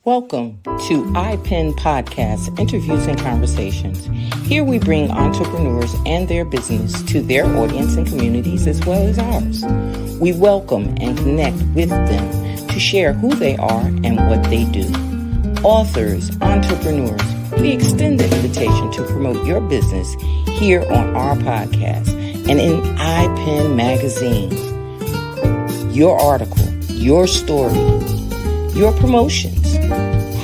Welcome to iPen Podcast, Interviews and Conversations. Here we bring entrepreneurs and their business to their audience and communities as well as ours. We welcome and connect with them to share who they are and what they do. Authors, entrepreneurs, we extend the invitation to promote your business here on our podcast and in iPen Magazine. Your article, your story, your promotions,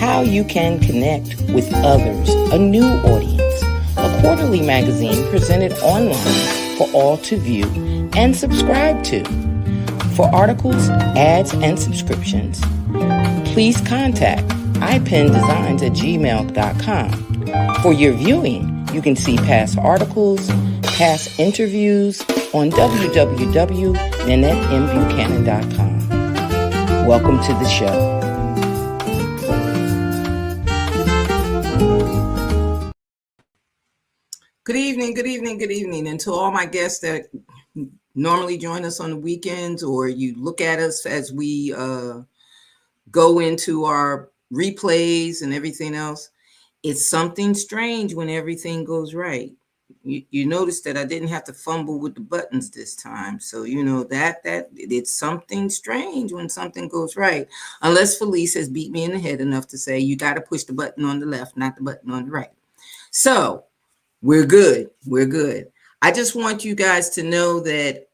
how you can connect with others, a new audience, a quarterly magazine presented online for all to view and subscribe to. For articles, ads, and subscriptions, please contact ipendesigns@gmail.com. For your viewing, you can see past articles, past interviews on www.nanettembuchanan.com. Welcome to the show. Good evening. And to all my guests that normally join us on the weekends, or you look at us as we go into our replays and everything else, it's something strange when everything goes right. You notice that I didn't have to fumble with the buttons this time. So, you know, that it's something strange when something goes right. Unless Felice has beat me in the head enough to say, you got to push the button on the left, not the button on the right. So we're good. I just want you guys to know that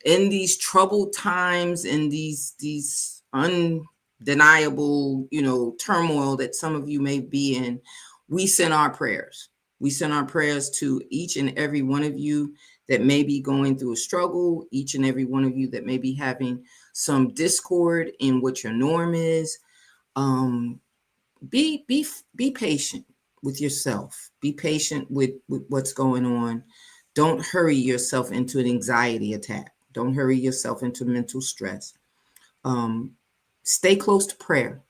in these troubled times, in these undeniable, turmoil that some of you may be in, we send our prayers. We send our prayers to each and every one of you that may be going through a struggle, each and every one of you that may be having some discord in what your norm is. Be patient with yourself. Be patient with what's going on. Don't hurry yourself into an anxiety attack. Don't hurry yourself into mental stress. Stay close to prayer.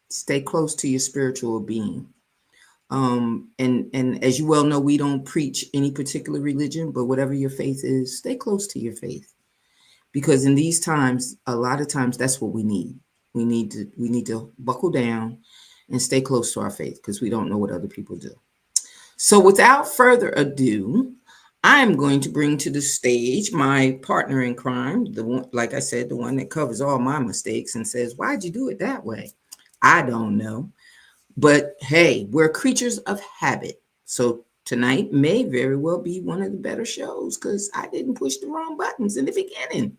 Stay close to your spiritual being. And as you well know, we don't preach any particular religion, but whatever your faith is, stay close to your faith. Because in these times, a lot of times that's what we need. We need to buckle down and stay close to our faith, because we don't know what other people do. So without further ado, I'm going to bring to the stage my partner in crime, the one, like I said, the one that covers all my mistakes and says, why'd you do it that way? I don't know. But hey, we're creatures of habit. So tonight may very well be one of the better shows because I didn't push the wrong buttons in the beginning.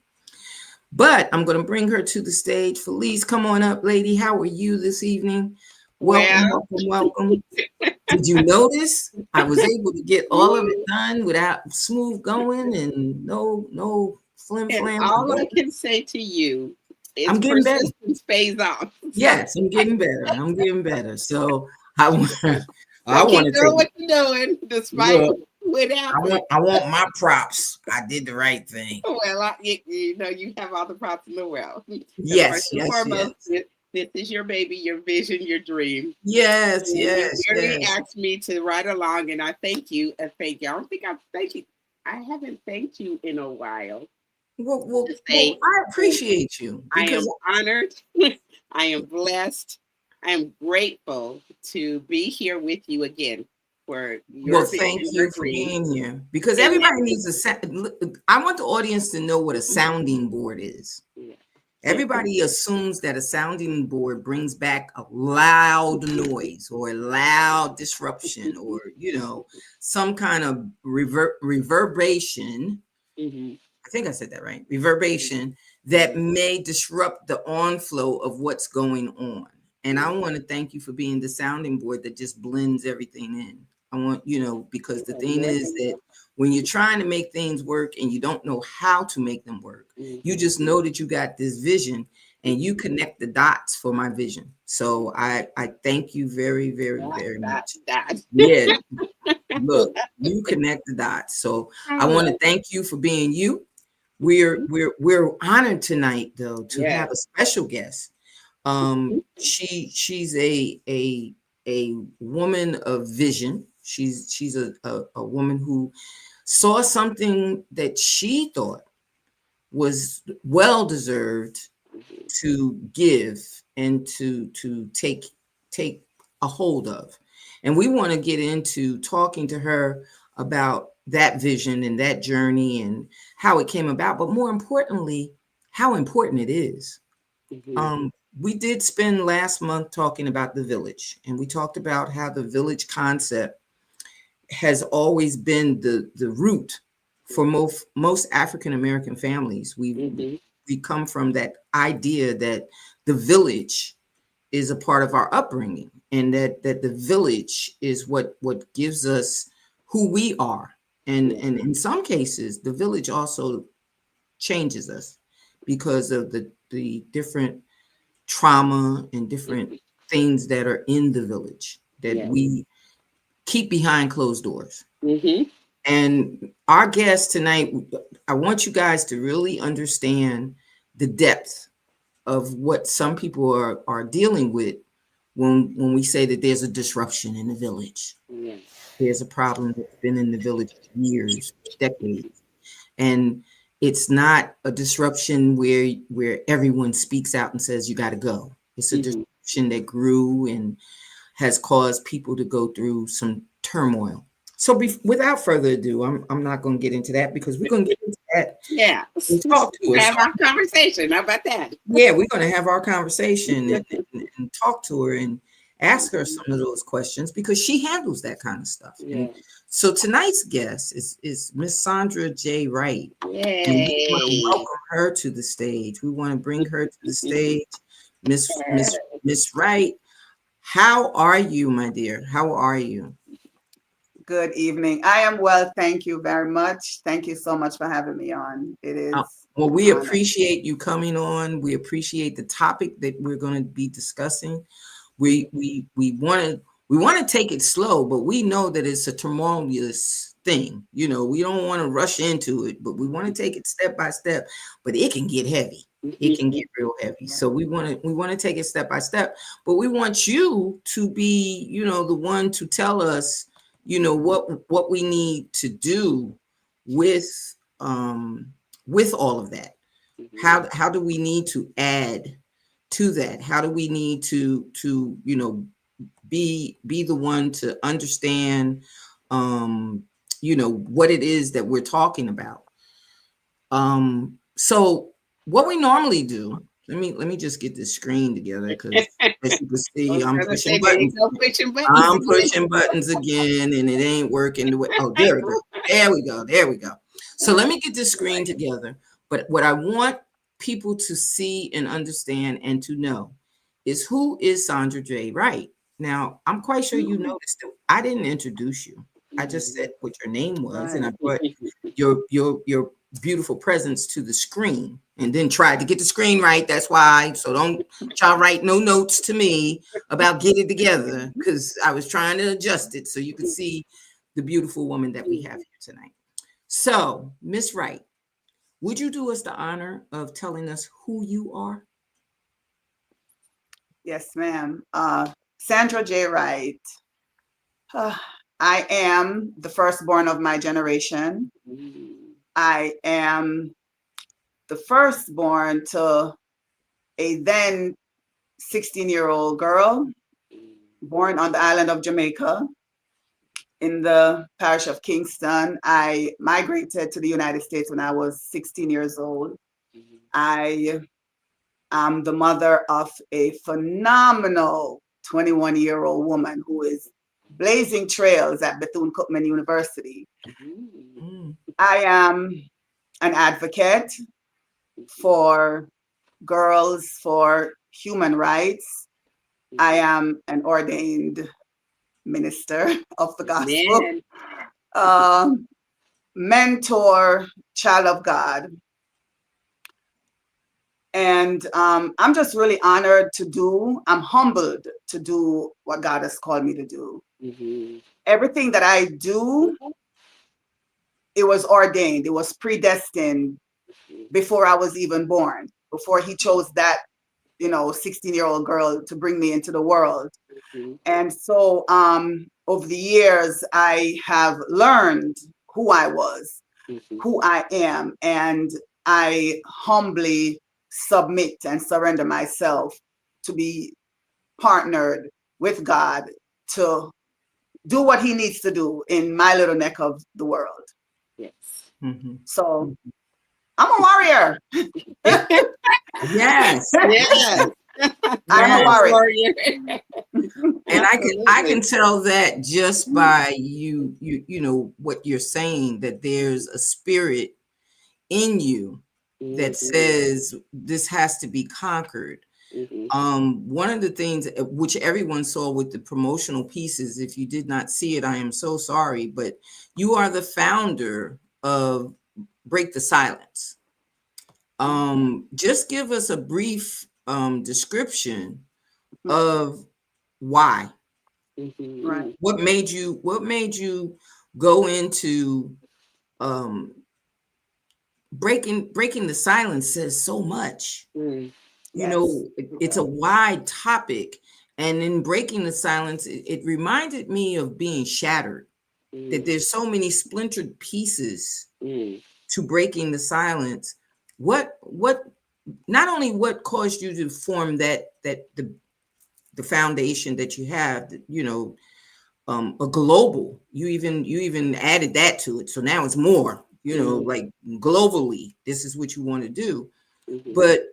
But I'm going to bring her to the stage. Felice, come on up, lady. How are you this evening? Welcome. Did you notice I was able to get all of it done without smooth going and no flim flam? All I can say to you is I'm getting better. Pays off. Yes, I'm getting better. So I want to know what you're doing, despite I want my props. I did the right thing. Well, you have all the props in the world. Yes. This is your baby, your vision, your dream. Yes. You really asked me to ride along, and I thank you. Thank you. I don't think I've thanked you. I haven't thanked you in a while. Well, I appreciate you. I am honored. I am blessed. I am grateful to be here with you again. Thank you for being here, because everybody needs I want the audience to know what a sounding board is. Yeah. Everybody assumes that a sounding board brings back a loud noise or a loud disruption or, some kind of reverberation. Mm-hmm. I think I said that right. Reverberation that may disrupt the onflow of what's going on. And I want to thank you for being the sounding board that just blends everything in. I want, because the thing is that when you're trying to make things work and you don't know how to make them work, you just know that you got this vision and you connect the dots for my vision. So I thank you very, very, very much. Yeah. Look, you connect the dots. So I want to thank you for being you. We're honored tonight, though, to have a special guest. She's a woman of vision. She's a woman who saw something that she thought was well deserved to give and to take a hold of. And we want to get into talking to her about that vision and that journey and how it came about, but more importantly, how important it is. Mhm. We did spend last month talking about the village, and we talked about how the village concept has always been the root for most African American families. Mhm. We come from that idea that the village is a part of our upbringing, and that the village is what gives us who we are. Yeah. And in some cases, the village also changes us because of the different trauma and different Mhm. things that are in the village that Yes. we keep behind closed doors. Mhm. And our guest tonight, I want you guys to really understand the depth of what some people are dealing with when we say that there's a disruption in the village. Yes. There's a problem that's been in the village for years, decades. And it's not a disruption where everyone speaks out and says you got to go. It's a Mhm. disruption that grew and has caused people to go through some turmoil. So without further ado, I'm not going to get into that because we're going to get into that Yeah. and talk to us. Have our conversation. How about that? Yeah, we're going to have our conversation and talk to her and ask her some of those questions because she handles that kind of stuff. And Yeah. so tonight's guest is Miss Sandra J. Wright. And we want to Yay. welcome her to the stage. We want to bring her to the stage. Miss Wright, how are you, my dear? How are you? Good evening. I am well. Thank you very much. Thank you so much for having me on. It Uh, is well, an we honor. appreciate you coming on. We appreciate the topic that we're going to be discussing. We want to take it slow, but we know that it's a tumultuous thing. You know, we don't want to rush into it, but we want to take it step by step. But it can get heavy. It can get real heavy. So we want to take it step by step. But we want you to be, the one to tell us, what we need to do with um with all of that. How do we need to add to that? How do we need to be the one to understand what it is that we're talking about? So what we normally do, let me just get this screen together because as you can I see, was I'm gonna pushing say, there you buttons. go, pushing buttons I'm again. pushing buttons again and it ain't working the way. Oh, there we go. There we go. There we go. So let me get this screen together. But what I want people to see and understand and to know is who is Sandra J. Wright. Now, I'm quite sure you noticed that I didn't introduce you. I just said what your name was and I Right. brought your beautiful presence to the screen and then tried to get the screen right. That's why. So don't y'all write no notes to me about get it together because I was trying to adjust it so you could see the beautiful woman that we have here tonight. So, Miss Wright, would you do us the honor of telling us who you are? Yes, ma'am. Sandra J. Wright. Uh, I am the firstborn of my generation. I am the firstborn to a then 16-year-old girl born on the island of Jamaica in the parish of Kingston. I migrated to the United States when I was 16 years old. I am the mother of a phenomenal 21-year-old woman who is blazing trails at Bethune-Cookman University. Mm, I am an advocate for girls, for human rights. I am an ordained minister of the gospel, Man. uh, mentor, child of God. And I'm just really honored to I'm humbled to do what God has called me to do. Mhm. Everything that I do, it was ordained, it was predestined before I was even born, before He chose that, 16-year-old girl to bring me into the world. Mhm. And so over the years, I have learned who I was, Mhm. who I am, and I humbly submit and surrender myself to be partnered with God to do what he needs to do in my little neck of the world. Yes. Mm-hmm. So I'm a warrior. Yes. Yes. I'm a Yes. warrior. And I can tell that just by you know what you're saying, that there's a spirit in you that says this has to be conquered. One of the things which everyone saw with the promotional pieces, if you did not see it, I am so sorry, but you are the founder of Break the Silence. Just give us a brief description of why. Right. What made you go into breaking the silence says so much. You know, it's a wide topic. And in breaking the silence, it reminded me of being shattered, that there's so many splintered pieces to breaking the silence. What not only what caused you to form that the foundation that you have, you know, a global, you even added that to it. So now it's more, you know, like globally, this is what you want to do. But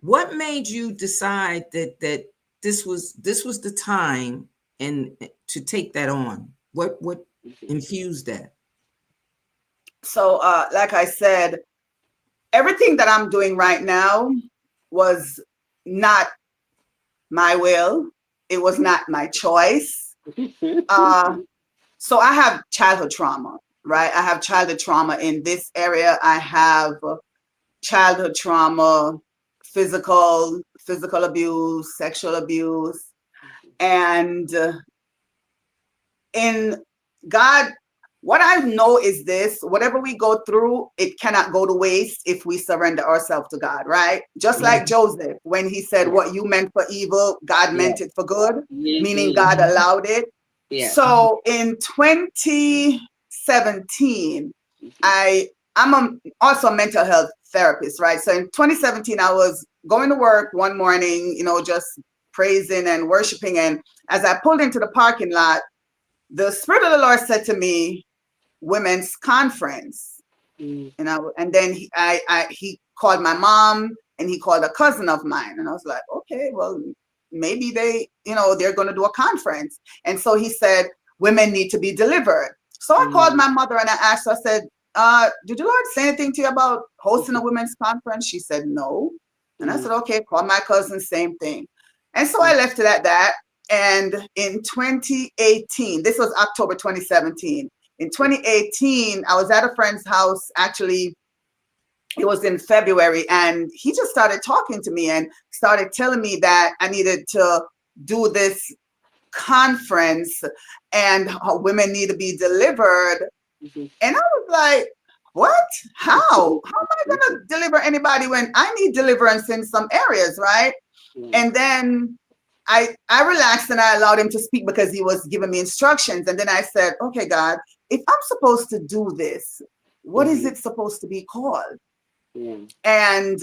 what made you decide that this was the time and to take that on? What infused that? So like I said, everything that I'm doing right now was not my will. It was not my choice. So I have childhood trauma, right? I have childhood trauma in this area. I have childhood trauma, physical abuse, sexual abuse. And in God, what I know is this: whatever we go through, it cannot go to waste if we surrender ourselves to God, right? Just like Joseph, when he said, what you meant for evil, God meant it for good, meaning God allowed it. So in 2017, I'm also a mental health therapist, right? So in 2017, I was going to work one morning, you know, just praising and worshiping. And as I pulled into the parking lot, the Spirit of the Lord said to me, women's conference. You know, and then he called my mom and he called a cousin of mine. And I was like, okay, well, maybe they're going to do a conference. And so he said, women need to be delivered. So I called my mother and I asked her, I said, did the Lord say anything to you about hosting a women's conference? She said, no. And I said, okay, call my cousin, same thing. And so I left it at that. And in 2018, this was October 2017. In 2018, I was at a friend's house. Actually, it was in February, and he just started talking to me and started telling me that I needed to do this conference and women need to be delivered. And I was like, what? How am I going to deliver anybody when I need deliverance in some areas, right? And then I relaxed and I allowed him to speak because he was giving me instructions. And then I said, okay, God, if I'm supposed to do this, what is it supposed to be called? And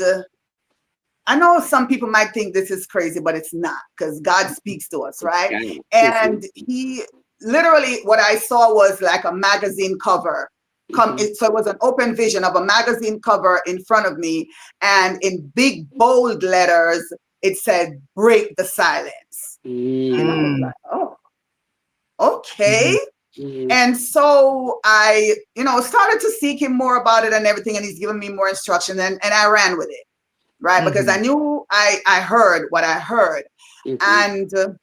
I know some people might think this is crazy, but it's not, because God speaks to us, right? And he literally, what I saw was like a magazine cover. So it was an open vision of a magazine cover in front of me. And in big, bold letters, it said, break the silence. And I was like, oh, okay. And so I, started to seek him more about it and everything. And he's given me more instruction and I ran with it, right? Because I knew I heard what I heard. And the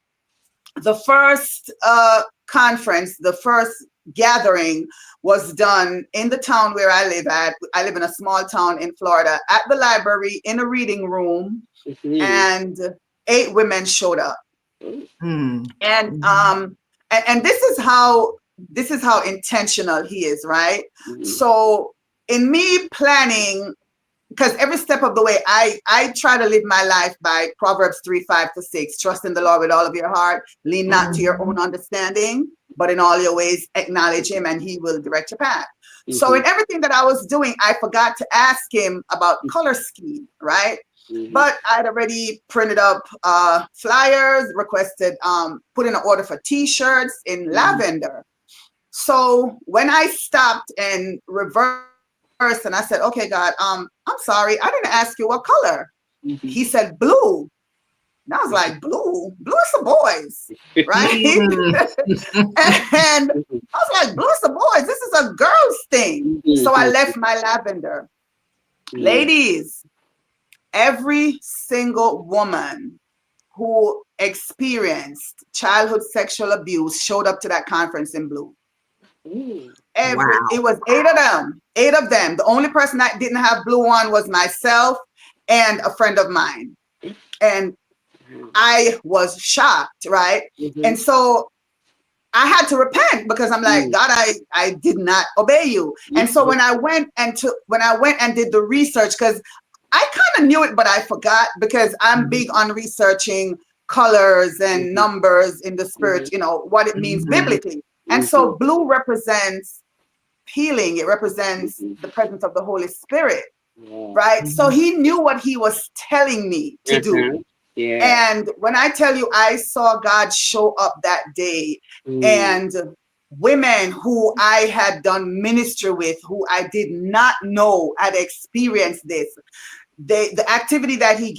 first conference, the first gathering was done in the town where I live at. I live in a small town in Florida, at the library in a reading room, and 8 women showed up. And this is how intentional he is, right? So in me planning, because every step of the way, I try to live my life by Proverbs 3:5-6. Trust in the Lord with all of your heart. Lean not to your own understanding, but in all your ways acknowledge him and he will direct your path. So in everything that I was doing, I forgot to ask him about color scheme, right? But I'd already printed up flyers, requested, put in an order for t-shirts in lavender. So when I stopped and reversed and I said, okay, God, I'm sorry, I didn't ask you what color. He said blue. And I was like, blue is the boys, right? And I was like, blue is the boys. This is a girl's thing. So I left my lavender. Ladies, every single woman who experienced childhood sexual abuse showed up to that conference in blue. It was 8 of them. 8 of them. The only person that didn't have blue on was myself and a friend of mine. And I was shocked, right? And so I had to repent because I'm like, God, I did not obey you. And so when I went and did the research, because I kind of knew it, but I forgot, because I'm big on researching colors and numbers in the spirit, you know, what it means biblically. And so blue represents healing. It represents the presence of the Holy Spirit, right? So he knew what he was telling me to do. And when I tell you, I saw God show up that day, and women who I had done ministry with, who I did not know had experienced this. The activity that he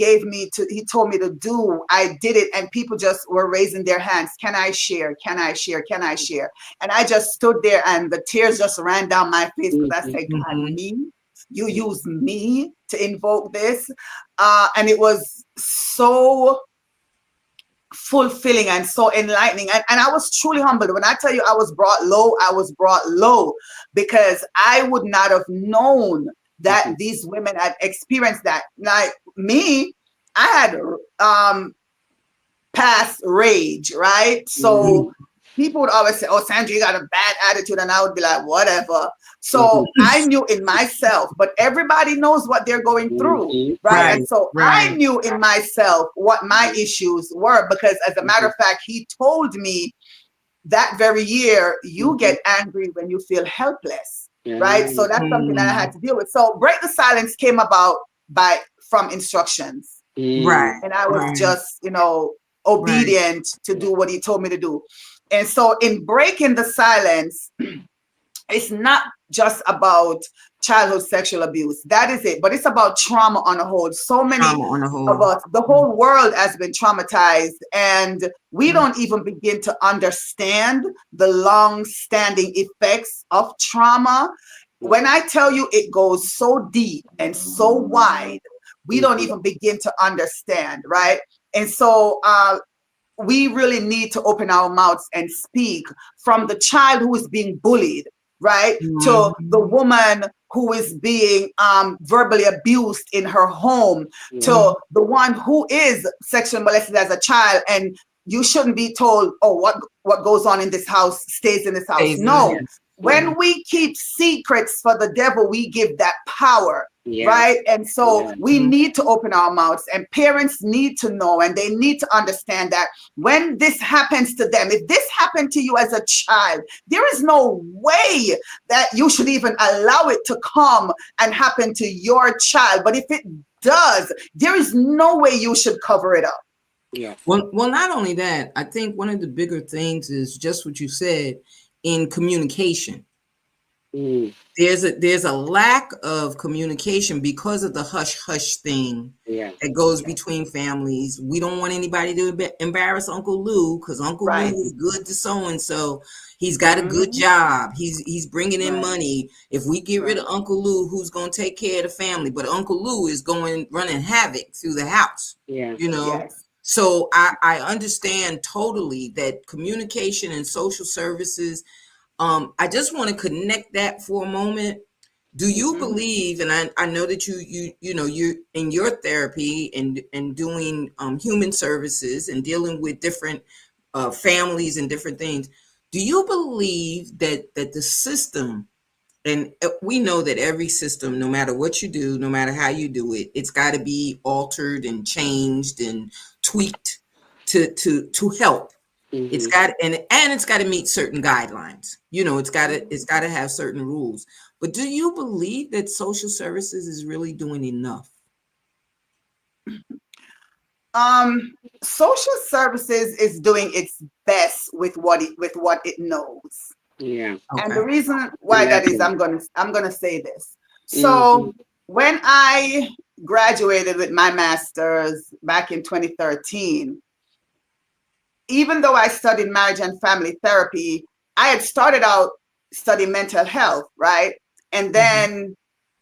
told me to do, I did it, and people just were raising their hands. Can I share? Can I share? Can I share? And I just stood there, and the tears just ran down my face, because I said, God, me? You use me to invoke this? And it was so fulfilling and so enlightening. And I was truly humbled. When I tell you I was brought low, because I would not have known that these women had experienced that. Like me, I had past rage, right? So people would always say, oh, Sandra, you got a bad attitude. And I would be like, whatever. So I knew in myself, but everybody knows what they're going through, right? And so I knew in myself what my issues were, because as a matter of fact, he told me that very year, you get angry when you feel helpless, right? So that's something that I had to deal with. So Break the Silence came about from instructions. And I was just, you know, obedient to do what he told me to do. And so in Breaking the Silence, it's not just about childhood sexual abuse. That is it. But it's about trauma on a whole. So many of us, the whole world has been traumatized, and we don't even begin to understand the long-standing effects of trauma. When I tell you it goes so deep and so wide, we don't even begin to understand, right? And so we really need to open our mouths and speak, from the child who is being bullied, right, to the woman who is being verbally abused in her home, to the one who is sexually molested as a child, and you shouldn't be told, oh, what goes on in this house stays in this house. No. When we keep secrets for the devil, we give that power, right? And so we need to open our mouths, and parents need to know, and they need to understand that when this happens to them, if this happened to you as a child, there is no way that you should even allow it to come and happen to your child. But if it does, there is no way you should cover it up. Well, not only that, I think one of the bigger things is just what you said in communication. There's a lack of communication because of the hush hush thing that goes between families. We don't want anybody to embarrass Uncle Lou, because Uncle Lou is good to so and so. He's got a good job. He's bringing in money. If we get rid of Uncle Lou, who's going to take care of the family? But Uncle Lou is running havoc through the house. You know. So I understand totally that communication and social services. I just want to connect that for a moment. Do you believe, and I know that you know, you're in your therapy and doing human services and dealing with different families and different things. Do you believe that the system, and we know that every system, no matter what you do, no matter how you do it, it's got to be altered and changed and tweaked to help. It's got and it's got to meet certain guidelines. You know, it's got to have certain rules. But do you believe that social services is really doing enough? Social services is doing its best with what it knows. Yeah. And the Okay. reason why that is, I'm gonna say this. Mm-hmm. So when I graduated with my master's back in 2013, even though I studied marriage and family therapy, I had started out studying mental health, right? And then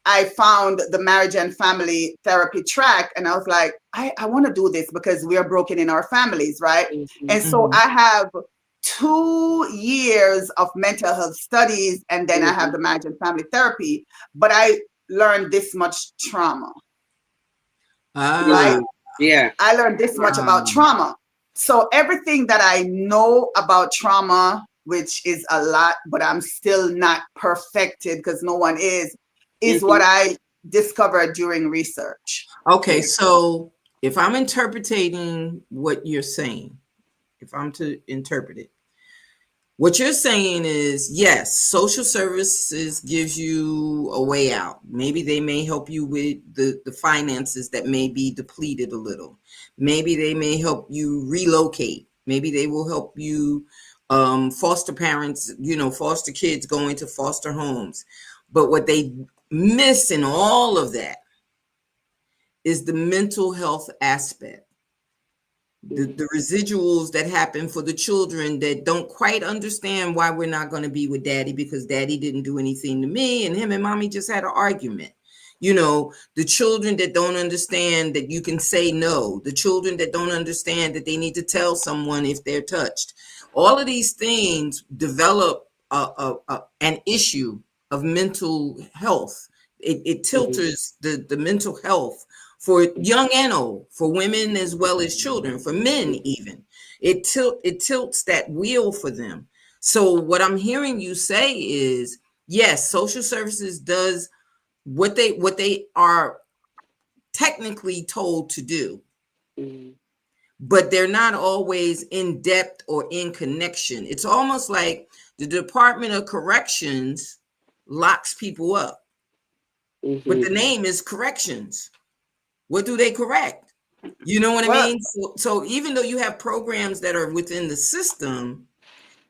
I found the marriage and family therapy track, and I was like, I want to do this because we are broken in our families, right? Mm-hmm. And so I have 2 years of mental health studies, and then I have the marriage and family therapy, but I learned this much trauma, right? Ah, Yeah. I learned this much about trauma. So everything that I know about trauma, which is a lot, but I'm still not perfected because no one is what I discovered during research. okay. So if I'm interpreting what you're saying, if I'm to interpret it, what you're saying is, yes, social services gives you a way out. Maybe they may help you with the finances that may be depleted a little. Maybe they may help you relocate. Maybe they will help you foster parents, foster kids going to foster homes. But what they miss in all of that is the mental health aspect. The residuals that happen for the children that don't quite understand why we're not going to be with daddy because daddy didn't do anything to me and him and mommy just had an argument. The children that don't understand that you can say no, the children that don't understand that they need to tell someone if they're touched. All of these things develop an issue of mental health. It tilts the mental health for young and old, for women as well as children, for men even. It tilts that wheel for them. So what I'm hearing you say is, yes, social services does what they are technically told to do, but they're not always in depth or in connection. It's almost like the Department of Corrections locks people up, but the name is corrections. What do they correct? You know what I mean? So even though you have programs that are within the system,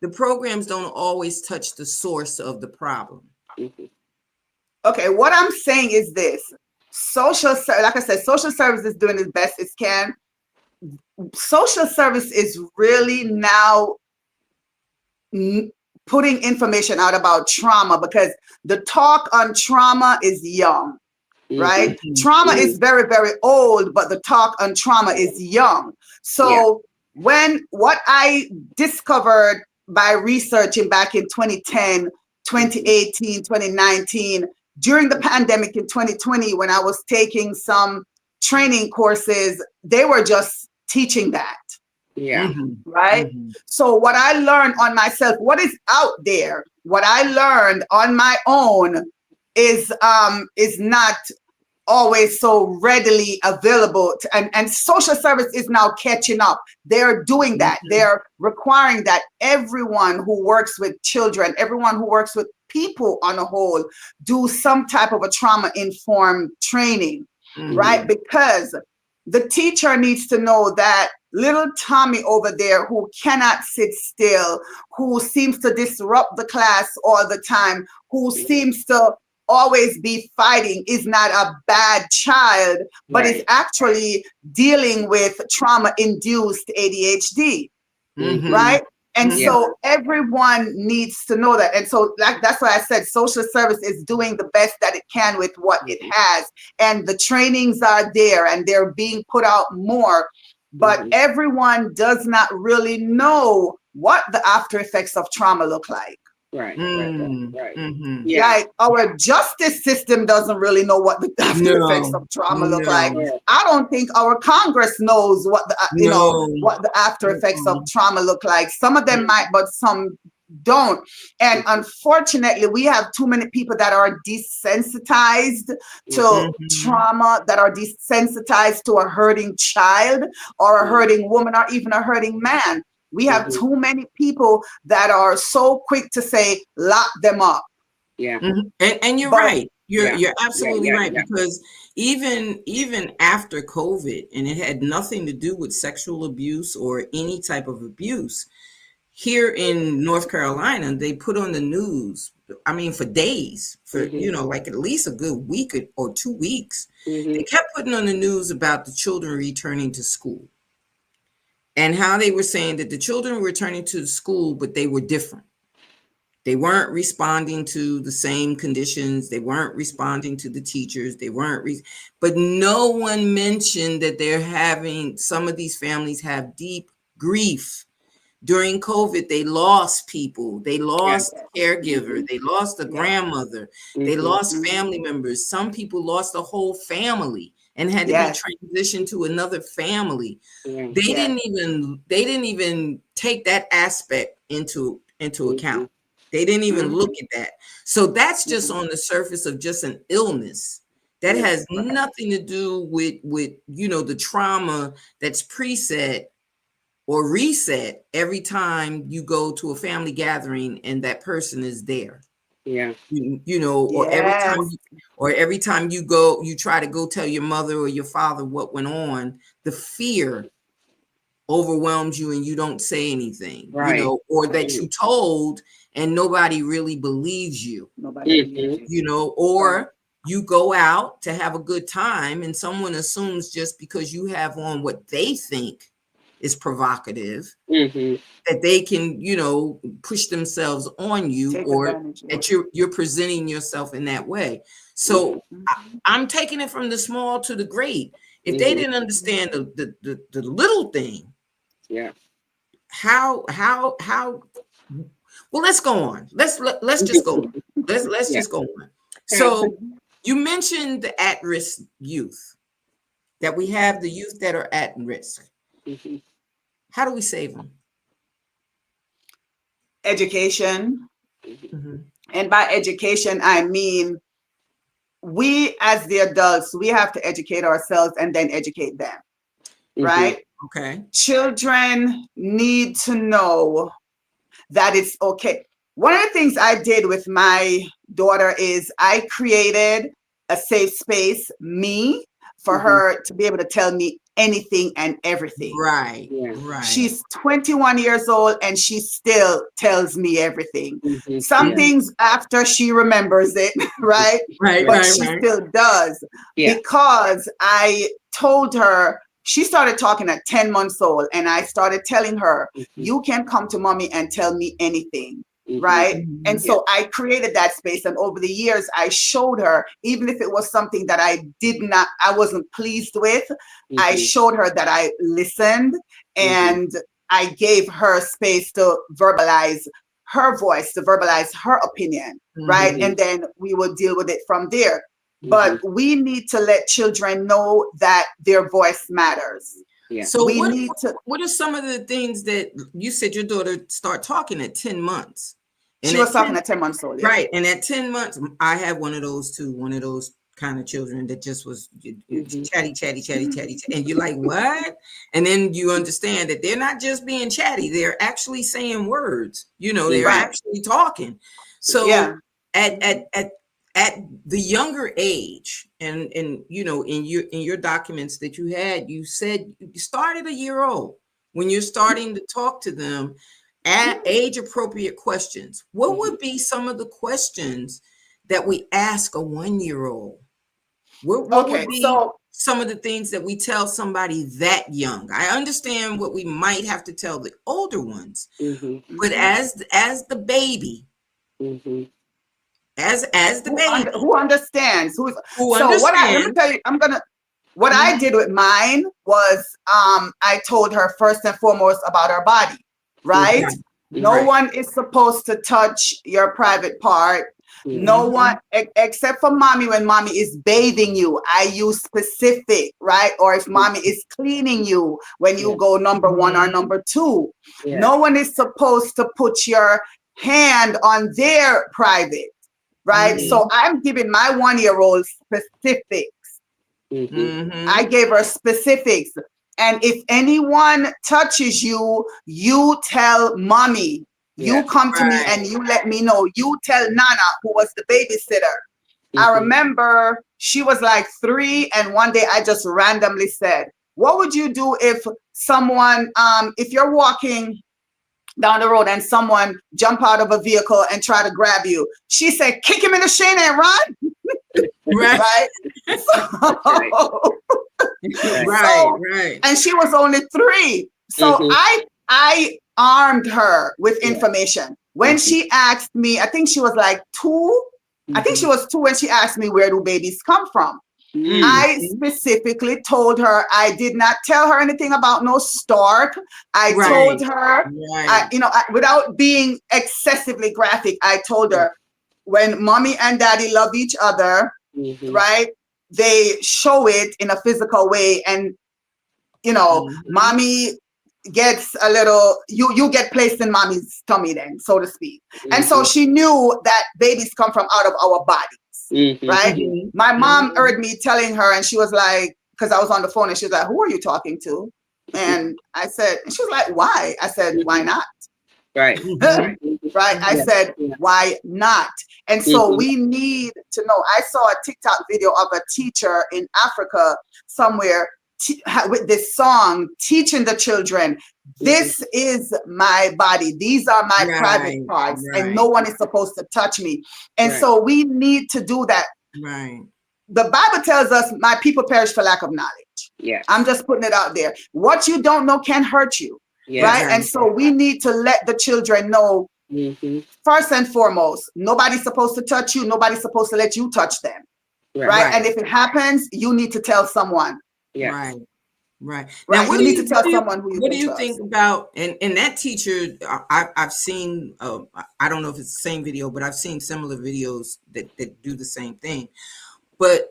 the programs don't always touch the source of the problem. Okay, what I'm saying is this. Like I said, social service is doing the best it can. Social service is really now putting information out about trauma because the talk on trauma is young, right? Trauma is very, very old, but the talk on trauma is young. So what I discovered by researching back in 2010, 2018, 2019, during the pandemic in 2020, when I was taking some training courses, they were just teaching that. Right. So what I learned on myself, what is out there, what I learned on my own is not always so readily available and social service is now catching up. They're doing that. They're requiring that everyone who works with children, everyone who works with people on a whole, do some type of a trauma-informed training, right? Because the teacher needs to know that little Tommy over there who cannot sit still, who seems to disrupt the class all the time, who seems to always be fighting is not a bad child, but is actually dealing with trauma-induced ADHD, right? And so everyone needs to know that. And so that's why I said social service is doing the best that it can with what it has. And the trainings are there and they're being put out more. But everyone does not really know what the after effects of trauma look like. Right. Yeah. Like our justice system doesn't really know what the after effects of trauma look like. I don't think our Congress knows what the what the after effects of trauma look like. Some of them might, but some don't. And unfortunately, we have too many people that are desensitized to trauma, that are desensitized to a hurting child or a hurting woman or even a hurting man. We have too many people that are so quick to say, lock them up. Yeah. And you're right. You're Yeah. you're Yeah. absolutely Yeah. right, Yeah. because even after COVID, and it had nothing to do with sexual abuse or any type of abuse, here in North Carolina, they put on the news, I mean, for days, for, Mm-hmm. like at least a good week or 2 weeks, Mm-hmm. they kept putting on the news about the children returning to school and how they were saying that the children were returning to school, but they were different. They weren't responding to the same conditions. They weren't responding to the teachers. They weren't, but no one mentioned that some of these families have deep grief. During COVID, they lost people. They Yeah. lost a caregiver. Mhm. They lost a Yeah. grandmother. They Mm-hmm. lost Mhm. family members. Some people lost a whole family and had to be Yes. transitioned to another family. Yeah. They Yes. didn't take that aspect into Mm-hmm. account. They didn't even Mhm. look at that. So that's just Mm-hmm. on the surface of just an illness. That Yeah. has Right. nothing to do with the trauma that's preset or reset every time you go to a family gathering and that person is there. Yeah. Yes. Or every time you go, you try to go tell your mother or your father what went on, the fear overwhelms you and you don't say anything, Right. or that Right. you told and nobody really believes you, Nobody believes Mm-hmm. you. Right. or you go out to have a good time and someone assumes just because you have on what they think is provocative Mm-hmm. that they can, push themselves on you, Take or advantage. Yeah. that you're presenting yourself in that way. Mm-hmm. So Mhm. I'm taking it from the small to the great. If they Mm-hmm. didn't understand the little thing, Yeah. how well, let's go on. Let's just go on. Let's Yeah. just go on. Okay. So you mentioned the at-risk youth, that we have the youth that are at risk. Mm-hmm. How do we save them? Education. Mm-hmm. And by education, I mean we as the adults, we have to educate ourselves and then educate them, Mm-hmm. right? Okay. Children need to know that it's okay. One of the things I did with my daughter is I created a safe space, me, for Mm-hmm. her to be able to tell me anything and everything. Right. Yeah. Right. She's 21 years old and she still tells me everything. Mm-hmm. Some Yeah. things after she remembers it, right? Right. But Right. she Right. still does, Yeah. because I told her, she started talking at 10 months old, and I started telling her, Mm-hmm. you can come to mommy and tell me anything, Mm-hmm. right? Mhm. And so I created that space, and over the years I showed her, even if it was something that I wasn't pleased with, I Mm-hmm. showed her that I listened, Mm-hmm. and I gave her space to verbalize her voice, to verbalize her opinion, right? Mhm. And then we will deal with it from there. Mm-hmm. But we need to let children know that their voice matters. Yeah. So We need to. what are some of the things that you said your daughter start talking at 10 months? And She at was talking 10 at 10 months old. Yeah. right. And at 10 months, I had one of those too, one of those kind of children that just was Mm-hmm. chatty, chatty, chatty, chatty. And you're like, what? And then you understand that they're not just being chatty, they're actually saying words, they're Right. actually talking. So Yeah. at the younger age, and in your documents that you said you started a year old when you're starting to talk to them at age appropriate questions. What would be some of the questions that we ask a 1-year-old? What Okay. would be So some of the things that we tell somebody that young? I understand what we might have to tell the older ones, Mm-hmm. but as the baby, Mm-hmm. as the baby who understands? who So let me understands. tell you, what I did with mine was, I told her first and foremost about her body, right? Right. No Right. one is supposed to touch your private part. Yeah. No Mhm. one, except for mommy, when mommy is bathing you, I use specific, right? Or if mommy is cleaning you when you Yeah. go number one or Mhm. number two. Yeah. No one is supposed to put your hand on their private, right? Mhm. So I'm giving my 1-year-old specifics. Mm-hmm. I Mhm. gave her specifics. And if anyone touches you, you tell mommy. Yeah. You come to me Right. and you let me know. You tell Nana, who was the babysitter. I remember she was like 3, and one day I just randomly said, what would you do if someone, if you're walking down the road and someone jump out of a vehicle and try to grab you? She said, kick him in the shin and run. Right. Right. And she was only 3. So I armed her with information. When she asked me, I think she was like 2. I think she was 2 when she asked me, where do babies come from? I specifically told her I did not tell her anything about no stork. I told her, without being excessively graphic, I told her, when mommy and daddy love each other, right, they show it in a physical way. And, mommy gets a little, you get placed in mommy's tummy then, so to speak. And so she knew that babies come from out of our bodies, right? My mom heard me telling her, and she was like, because I was on the phone, and she was like, who are you talking to? And I said, and she was like, why? I said, why not? Right. Right. I said, why not? And so we need to know. I saw a TikTok video of a teacher in Africa somewhere with this song, teaching the children, this is my body. These are my private parts, and no one is supposed to touch me. And so we need to do that. Right. The Bible tells us, my people perish for lack of knowledge. Yeah. I'm just putting it out there. What you don't know can hurt you. Yeah, right. And so we need to let the children know, first and foremost, nobody's supposed to touch you. Nobody's supposed to let you touch them. Right. And if it happens, you need to tell someone. Yeah. Right. Now, what do you need to tell someone who you what do you think about, and that teacher, I've seen, I don't know if it's the same video, but I've seen similar videos that do the same thing. But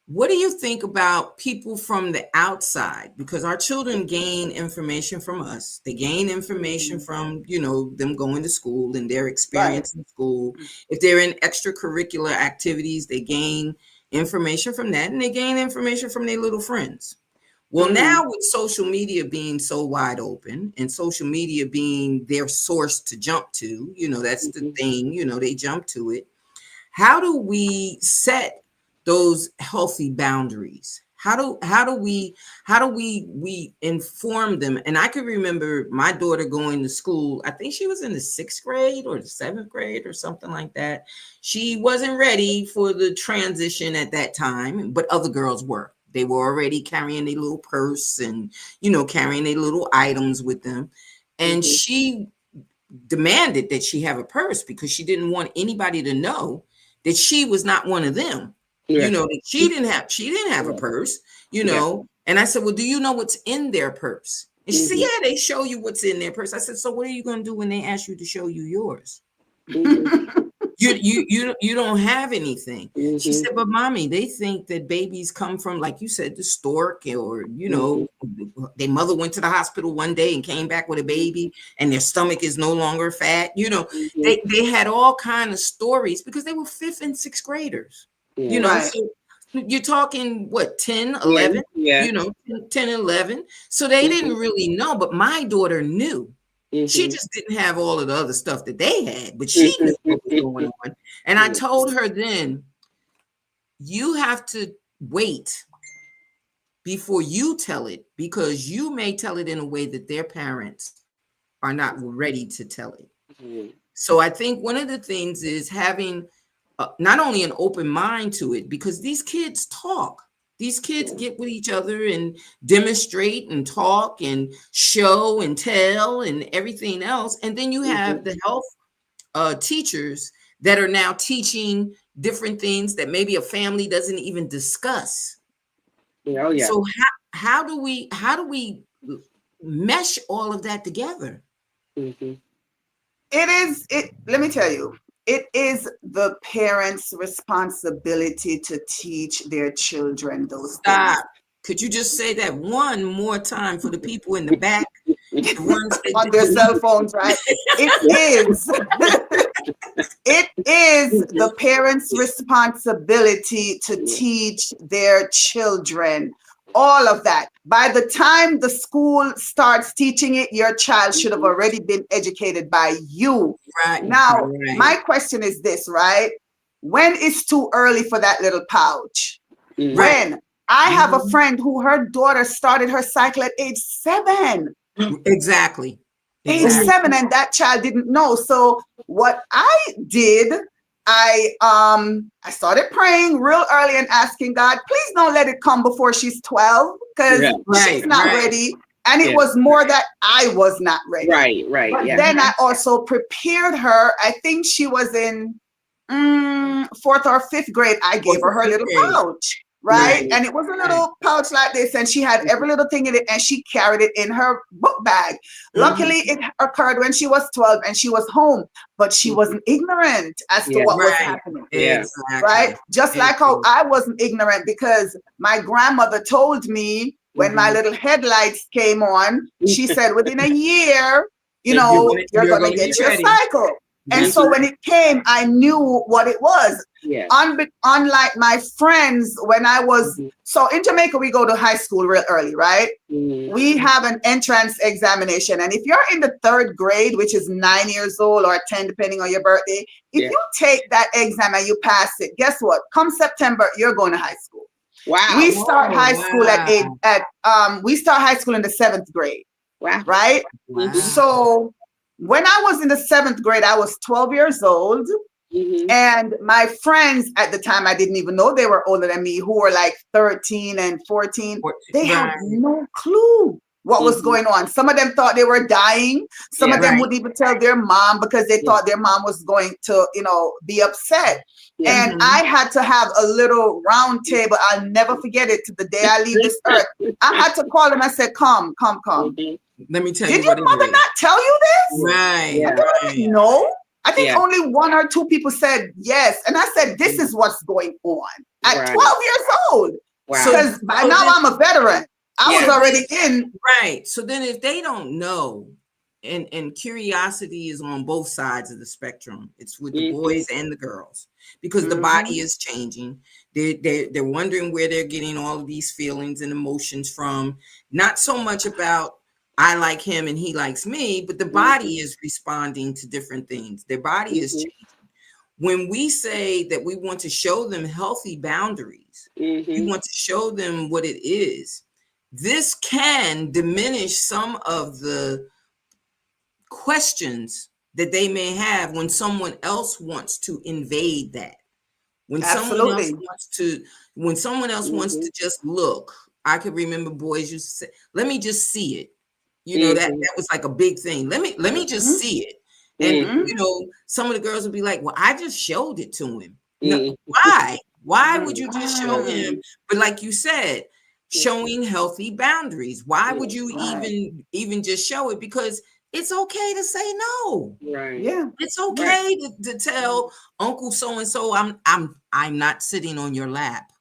what do you think about people from the outside? Because our children gain information from us. They gain information from, them going to school and their experience in school. If they're in extracurricular activities, they gain information from that, and they gain information from their little friends. Well, now with social media being so wide open and social media being their source to jump to, that's the thing, they jump to it. How do we set those healthy boundaries? How do we inform them? And I can remember my daughter going to school. I think she was in the 6th grade or the 7th grade or something like that. She wasn't ready for the transition at that time, but other girls were. They were already carrying a little purse and, carrying their little items with them. And she demanded that she have a purse because she didn't want anybody to know that she was not one of them. That she didn't have a purse, And I said, well, do you know what's in their purse? And she said, yeah, they show you what's in their purse. I said, so what are you going to do when they ask you to show you yours? You don't have anything. She said, but mommy, they think that babies come from, like you said, the stork, or their mother went to the hospital one day and came back with a baby and their stomach is no longer fat. They had all kind of stories because they were 5th and 6th graders. So you're talking what, 10, 11, 10, 11. So they didn't really know, but my daughter knew. She just didn't have all of the other stuff that they had, but she knew what was going on. And I told her then, you have to wait before you tell it, because you may tell it in a way that their parents are not ready to tell it. So I think one of the things is having not only an open mind to it, because these kids talk. These kids get with each other and demonstrate and talk and show and tell and everything else. And then you have the health teachers that are now teaching different things that maybe a family doesn't even discuss. So how do we mesh all of that together? Let me tell you, it is the parents' responsibility to teach their children those things. Could you just say that one more time for the people in the back? The ones that on their cell phones, right? It is the parents' responsibility to teach their children all of that. By the time the school starts teaching it, your child should have already been educated by you. Right. Now, my question is this, right? when it's too early for that little pouch. Mhm. Right. When I have a Mhm. friend who her daughter started her cycle at age 7. Exactly. Age Exactly. 7, and that child didn't know. So what I did, I started praying real early and asking God, please don't let it come before she's 12, because Yeah. she's Right. not Right. ready. And it Yeah. was more that I was not ready. Right. Right. But Yeah. then I also prepared her. I think she was in 4th or 5th grade. I gave her Fourth, little fifth grade. pouch, right? Right. And it was a little pouch like this, and she had every little thing in it, and she carried it in her book bag. Luckily, it occurred when she was 12 and she was home, but she wasn't ignorant as to Yeah. what was Right. happening. Yeah. Exactly. Right? Just like how I wasn't ignorant, because my grandmother told me when my little headlights came on, she said, within a year, you And know, you're you're going to gonna be get your ready. cycle. And That's so right. when it came, I knew what it was. Yeah. Unlike my friends, when I was, Mhm. so in Jamaica, we go to high school real early, right? Mhm. We have an entrance examination. And if you're in the 3rd grade, which is 9 years old or 10, depending on your birthday, if Yeah. you take that exam and you pass it, guess what? Come September, you're going to high school. Wow. We start Oh, high school we start high school in the 7th grade, Wow. right? Wow. So when I was in the 7th grade, I was 12 years old. Mhm. And my friends at the time, I didn't even know they were older than me, who were like 13 and 14, they had Right. no clue what was Mhm. going on. Some of them thought they were dying. Some Yeah. of them Right. would even tell their mom, because they Yeah. thought their mom was going to, be upset. Yeah. And I had to have a little round table. I'll never forget it to the day I leave this earth. I had to call them. I said, come. Mhm. Let me tell Did you your what it mother is. not tell you this? Right. Yeah. And they were like, Right. no. I think Yeah. only 1 or 2 people said yes. And I said, this is what's going on at Right. 12 years old. Wow. Because by So now then- I'm a veteran. I was Yeah. already in. Right. So then if they don't know, and curiosity is on both sides of the spectrum. It's with the Mhm. boys and the girls, because the body is changing. They're wondering where they're getting all of these feelings and emotions from. Not so much about I like him and he likes me, but the body is responding to different things. Their body is changing. When we say that we want to show them healthy boundaries, we Mhm. want to show them what it is. This can diminish some of the questions that they may have when someone else wants to invade that. When someone else Absolutely. wants to just look. I could remember boys used to say, let me just see it. That was like a big thing. Let me just see it. And some of the girls would be like, well, I just showed it to him. No, why would you just show him? But like you said, showing healthy boundaries. Why would you even just show it? Because it's okay to say no. Right. Yeah. It's okay to tell Uncle so and so I'm not sitting on your lap.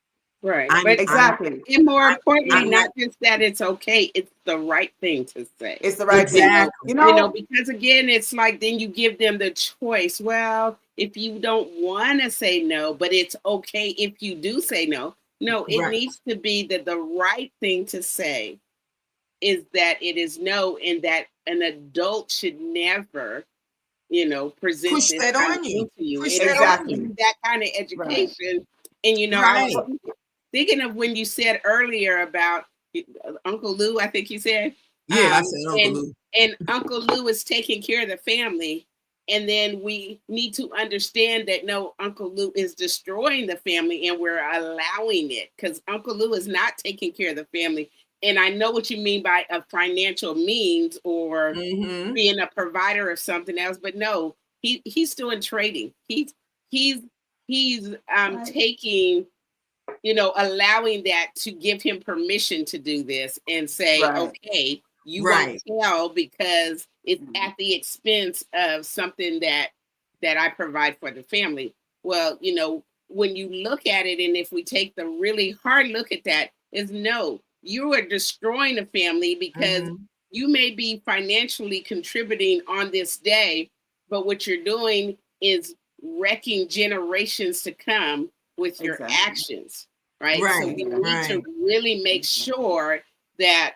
Right. But exactly. And more importantly, I'm not just that it's okay, it's the right thing to say. It's the right thing. Because again, it's like then you give them the choice. Well, if you don't want to say no, but it's okay if you do say no. No, it needs to be that the right thing to say is that it is no, and that an adult should never, present push this that kind on of you. thing to you. Push And that it on has to you. be that kind of education. And I was thinking of when you said earlier about Uncle Lou, I think you said. Yeah, I said Uncle Lou. And Uncle Lou is taking care of the family. And then we need to understand that no, Uncle Lou is destroying the family and we're allowing it, because Uncle Lou is not taking care of the family. And I know what you mean by a financial means or being a provider of something else, but no, he's doing trading. He's taking, allowing that to give him permission to do this and say, okay, you won't tell because it's at the expense of something that I provide for the family. Well, when you look at it, and if we take the really hard look at that, is no, you are destroying the family because you may be financially contributing on this day, but what you're doing is wrecking generations to come with your actions, right? So we need to really make sure that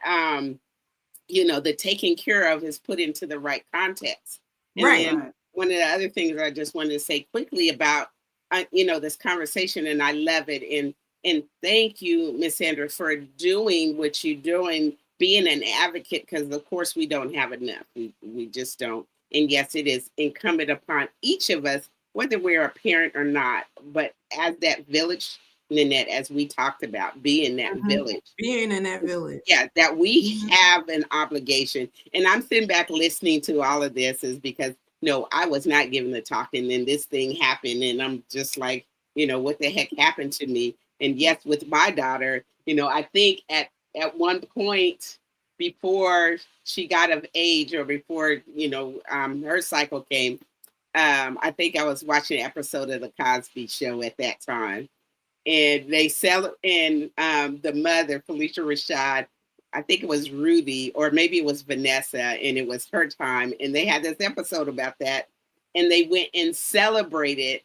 the taking care of is put into the right context. And then one of the other things I just wanted to say quickly about this conversation, and I love it. And thank you, Miss Sandra, for doing what you're doing, being an advocate, because of course we don't have enough. We just don't. And yes, it is incumbent upon each of us, whether we're a parent or not, but as that village, Nanette, as we talked about, being that village. Being in that village. Yeah, that we have an obligation. And I'm sitting back listening to all of this is because, no, I was not given the talk, and then this thing happened, and I'm just like, what the heck happened to me? And yes, with my daughter, I think at one point before she got of age, or before, her cycle came, I think I was watching an episode of The Cosby Show at that time. And they sell, and the mother, Felicia Rashad, I think it was Rudy, or maybe it was Vanessa, and it was her time. And they had this episode about that. And they went and celebrated,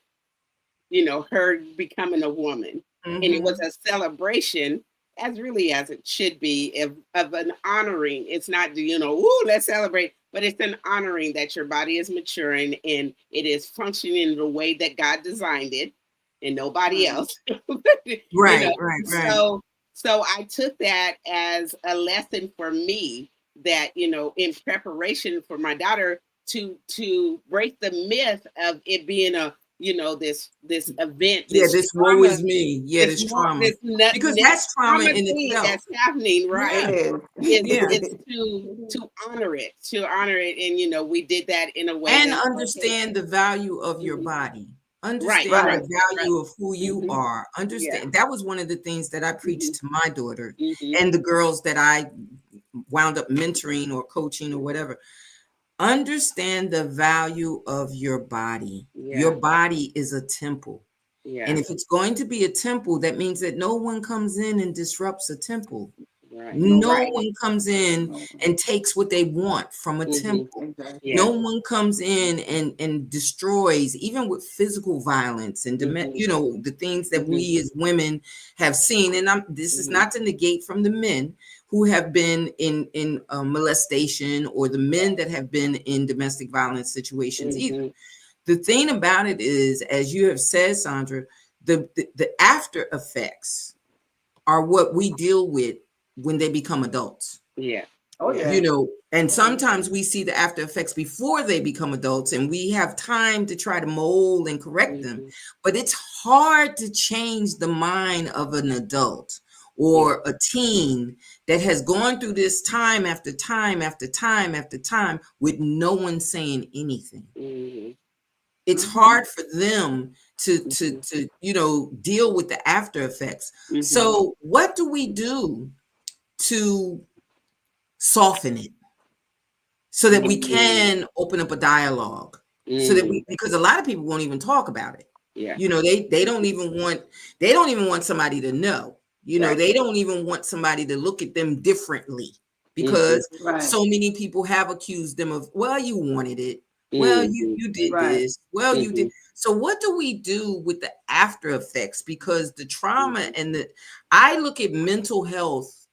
her becoming a woman. And it was a celebration, as really as it should be, of an honoring. It's not, let's celebrate, but it's an honoring that your body is maturing and it is functioning in the way that God designed it, and nobody else. Right. So I took that as a lesson for me that, in preparation for my daughter to break the myth of it being a, this event. This woe is me. Yeah, this trauma. Because that's trauma in itself. That's happening, right? It's to honor it. And, we did that in a way. And understand the value of your body. Understand the value of who you are. Understand. That was one of the things that I preached to my daughter and the girls that I wound up mentoring or coaching or whatever. Understand the value of your body. Your body is a temple. And if it's going to be a temple, that means that no one comes in and disrupts a temple. No one comes in and takes what they want from a temple. No one comes in and destroys, even with physical violence and the things that we as women have seen. And this is not to negate from the men who have been in molestation, or the men that have been in domestic violence situations either. The thing about it is, as you have said, Sandra, the after effects are what we deal with when they become adults. And sometimes we see the after effects before they become adults, and we have time to try to mold and correct them. But it's hard to change the mind of an adult or a teen that has gone through this time after time after time after time with no one saying anything. It's hard for them to deal with the after effects. So what do we do to soften it so that we can open up a dialogue? So that because a lot of people won't even talk about it. They don't even want somebody to know. They don't even want somebody to look at them differently, because so many people have accused them of, well, you wanted it. Well, you did this. Well, you did. So what do we do with the after effects? Because the trauma I look at mental health,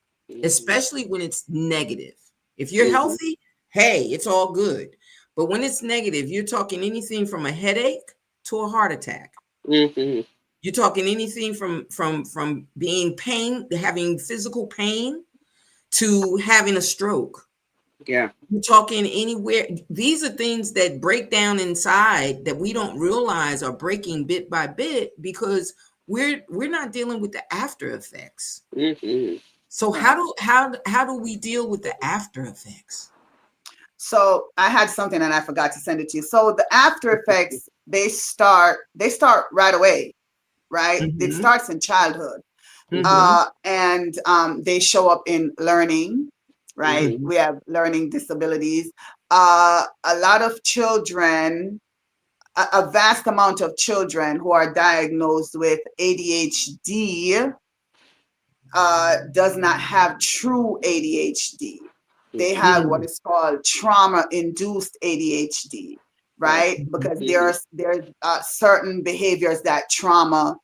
especially when it's negative. If you're healthy, hey, it's all good. But when it's negative, you're talking anything from a headache to a heart attack. You're talking anything from being having physical pain to having a stroke. You're talking anywhere. These are things that break down inside that we don't realize are breaking bit by bit, because we're not dealing with the after effects. So how do we deal with the after effects? So I had something and I forgot to send it to you. So the after effects, they start right away, right? It starts in childhood. And they show up in learning, right? We have learning disabilities. A lot of children, a vast amount of children who are diagnosed with ADHD does not have true ADHD. They have what is called trauma-induced ADHD, right? Because there's certain behaviors that trauma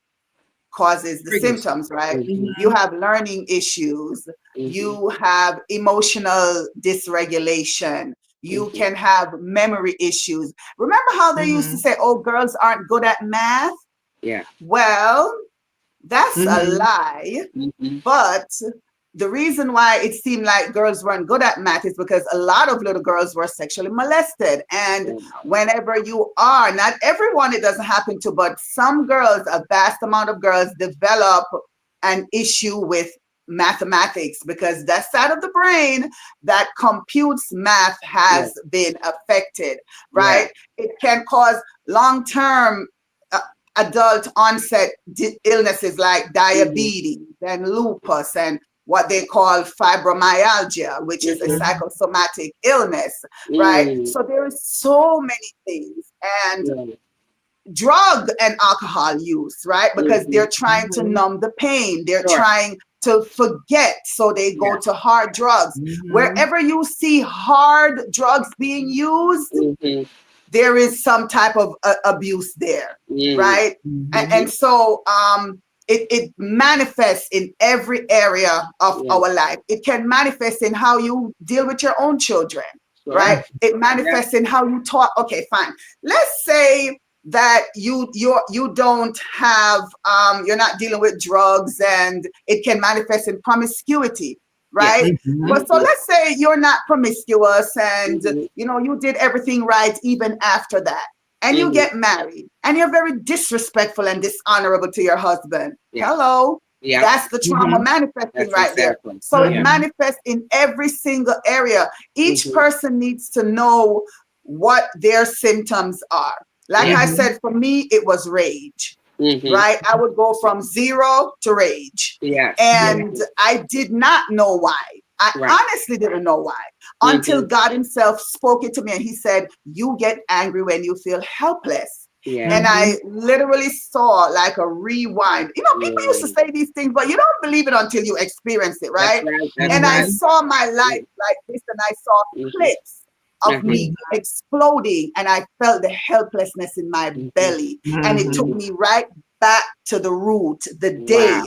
causes the symptoms, right? You have learning issues. You have emotional dysregulation. You can have memory issues. Remember how they used to say, oh, girls aren't good at math? Yeah. Well, that's a lie. But the reason why it seemed like girls weren't good at math is because a lot of little girls were sexually molested. And whenever you are, not everyone it doesn't happen to, but some girls, a vast amount of girls develop an issue with mathematics because that side of the brain that computes math has been affected, right? It can cause long-term adult onset illnesses like diabetes and lupus and what they call fibromyalgia, which is a psychosomatic illness, right? So there is so many things. And drug and alcohol use, right? Because they're trying to numb the pain. They're trying to forget. So they go to hard drugs. Wherever you see hard drugs being used, there is some type of abuse there, right? And so it manifests in every area of our life. It can manifest in how you deal with your own children, right? It manifests in how you talk. Okay, fine. Let's say that you don't have you're not dealing with drugs, and it can manifest in promiscuity, right? But so let's say you're not promiscuous and you did everything right even after that, and you get married and you're very disrespectful and dishonorable to your husband. Hello. That's the trauma manifesting right there. So it manifests in every single area. Each person needs to know what their symptoms are. Like I said, for me, it was rage, right? I would go from 0 to rage. And I did not know why. I honestly didn't know why until God himself spoke it to me. And he said, you get angry when you feel helpless. And I literally saw like a rewind. People used to say these things, but you don't believe it until you experience it, right? And I saw my life like this, and I saw clips of me exploding, and I felt the helplessness in my belly. And it took me right back to the root, the day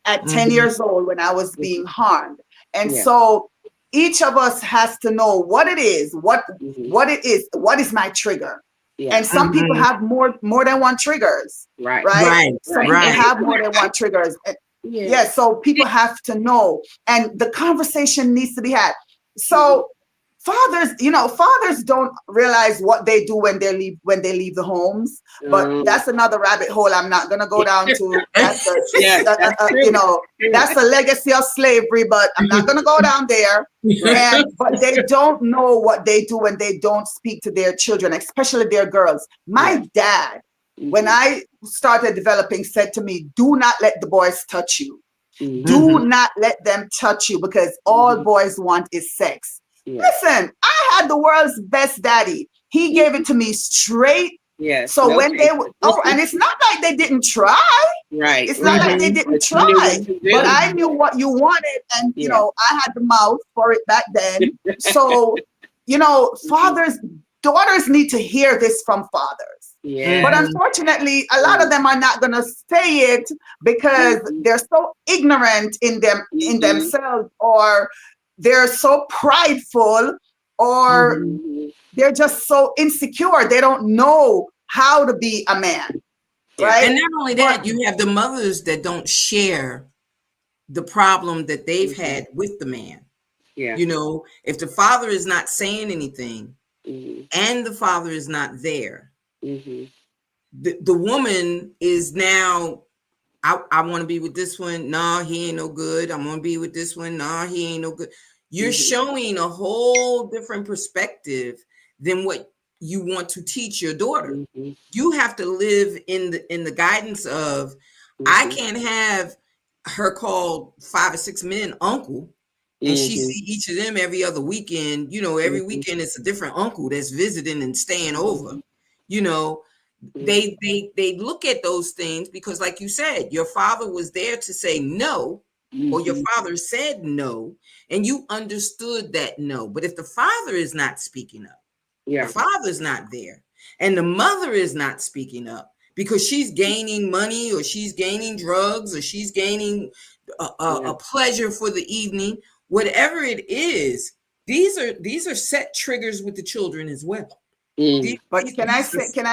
at 10 years old when I was being harmed. And so each of us has to know what it is, what is my trigger. And some people have more than one triggers, right? Some people have more than one triggers. So people have to know, and the conversation needs to be had. So fathers don't realize what they do when they leave the homes, but that's another rabbit hole I'm not gonna go down to. That's that's a legacy of slavery, but I'm not gonna go down there. But they don't know what they do when they don't speak to their children, especially their girls. My dad, when I started developing, said to me, do not let the boys touch you. Do not let them touch you, because all boys want is sex. Listen, I had the world's best daddy. He gave it to me straight. So when they were, and it's not like they didn't try. It's not like they didn't try. But I knew what you wanted, and I had the mouth for it back then. So daughters need to hear this from fathers. But unfortunately, a lot of them are not going to say it because they're so ignorant in themselves, or they're so prideful, or they're just so insecure. They don't know how to be a man, right? And not only that, you have the mothers that don't share the problem that they've had with the man. If the father is not saying anything and the father is not there, the woman is now, I want to be with this one. Nah, he ain't no good. I'm going to be with this one. Nah, he ain't no good. You're showing a whole different perspective than what you want to teach your daughter. You have to live in the guidance of, I can't have her call 5 or 6 men uncle, and she see each of them every other weekend. Every weekend it's a different uncle that's visiting and staying over. They look at those things because, like you said, your father was there to say no, or your father said no, and you understood that no. But if the father is not speaking up, the father's not there, and the mother is not speaking up because she's gaining money, or she's gaining drugs, or she's gaining a pleasure for the evening, whatever it is, these are set triggers with the children as well. But can I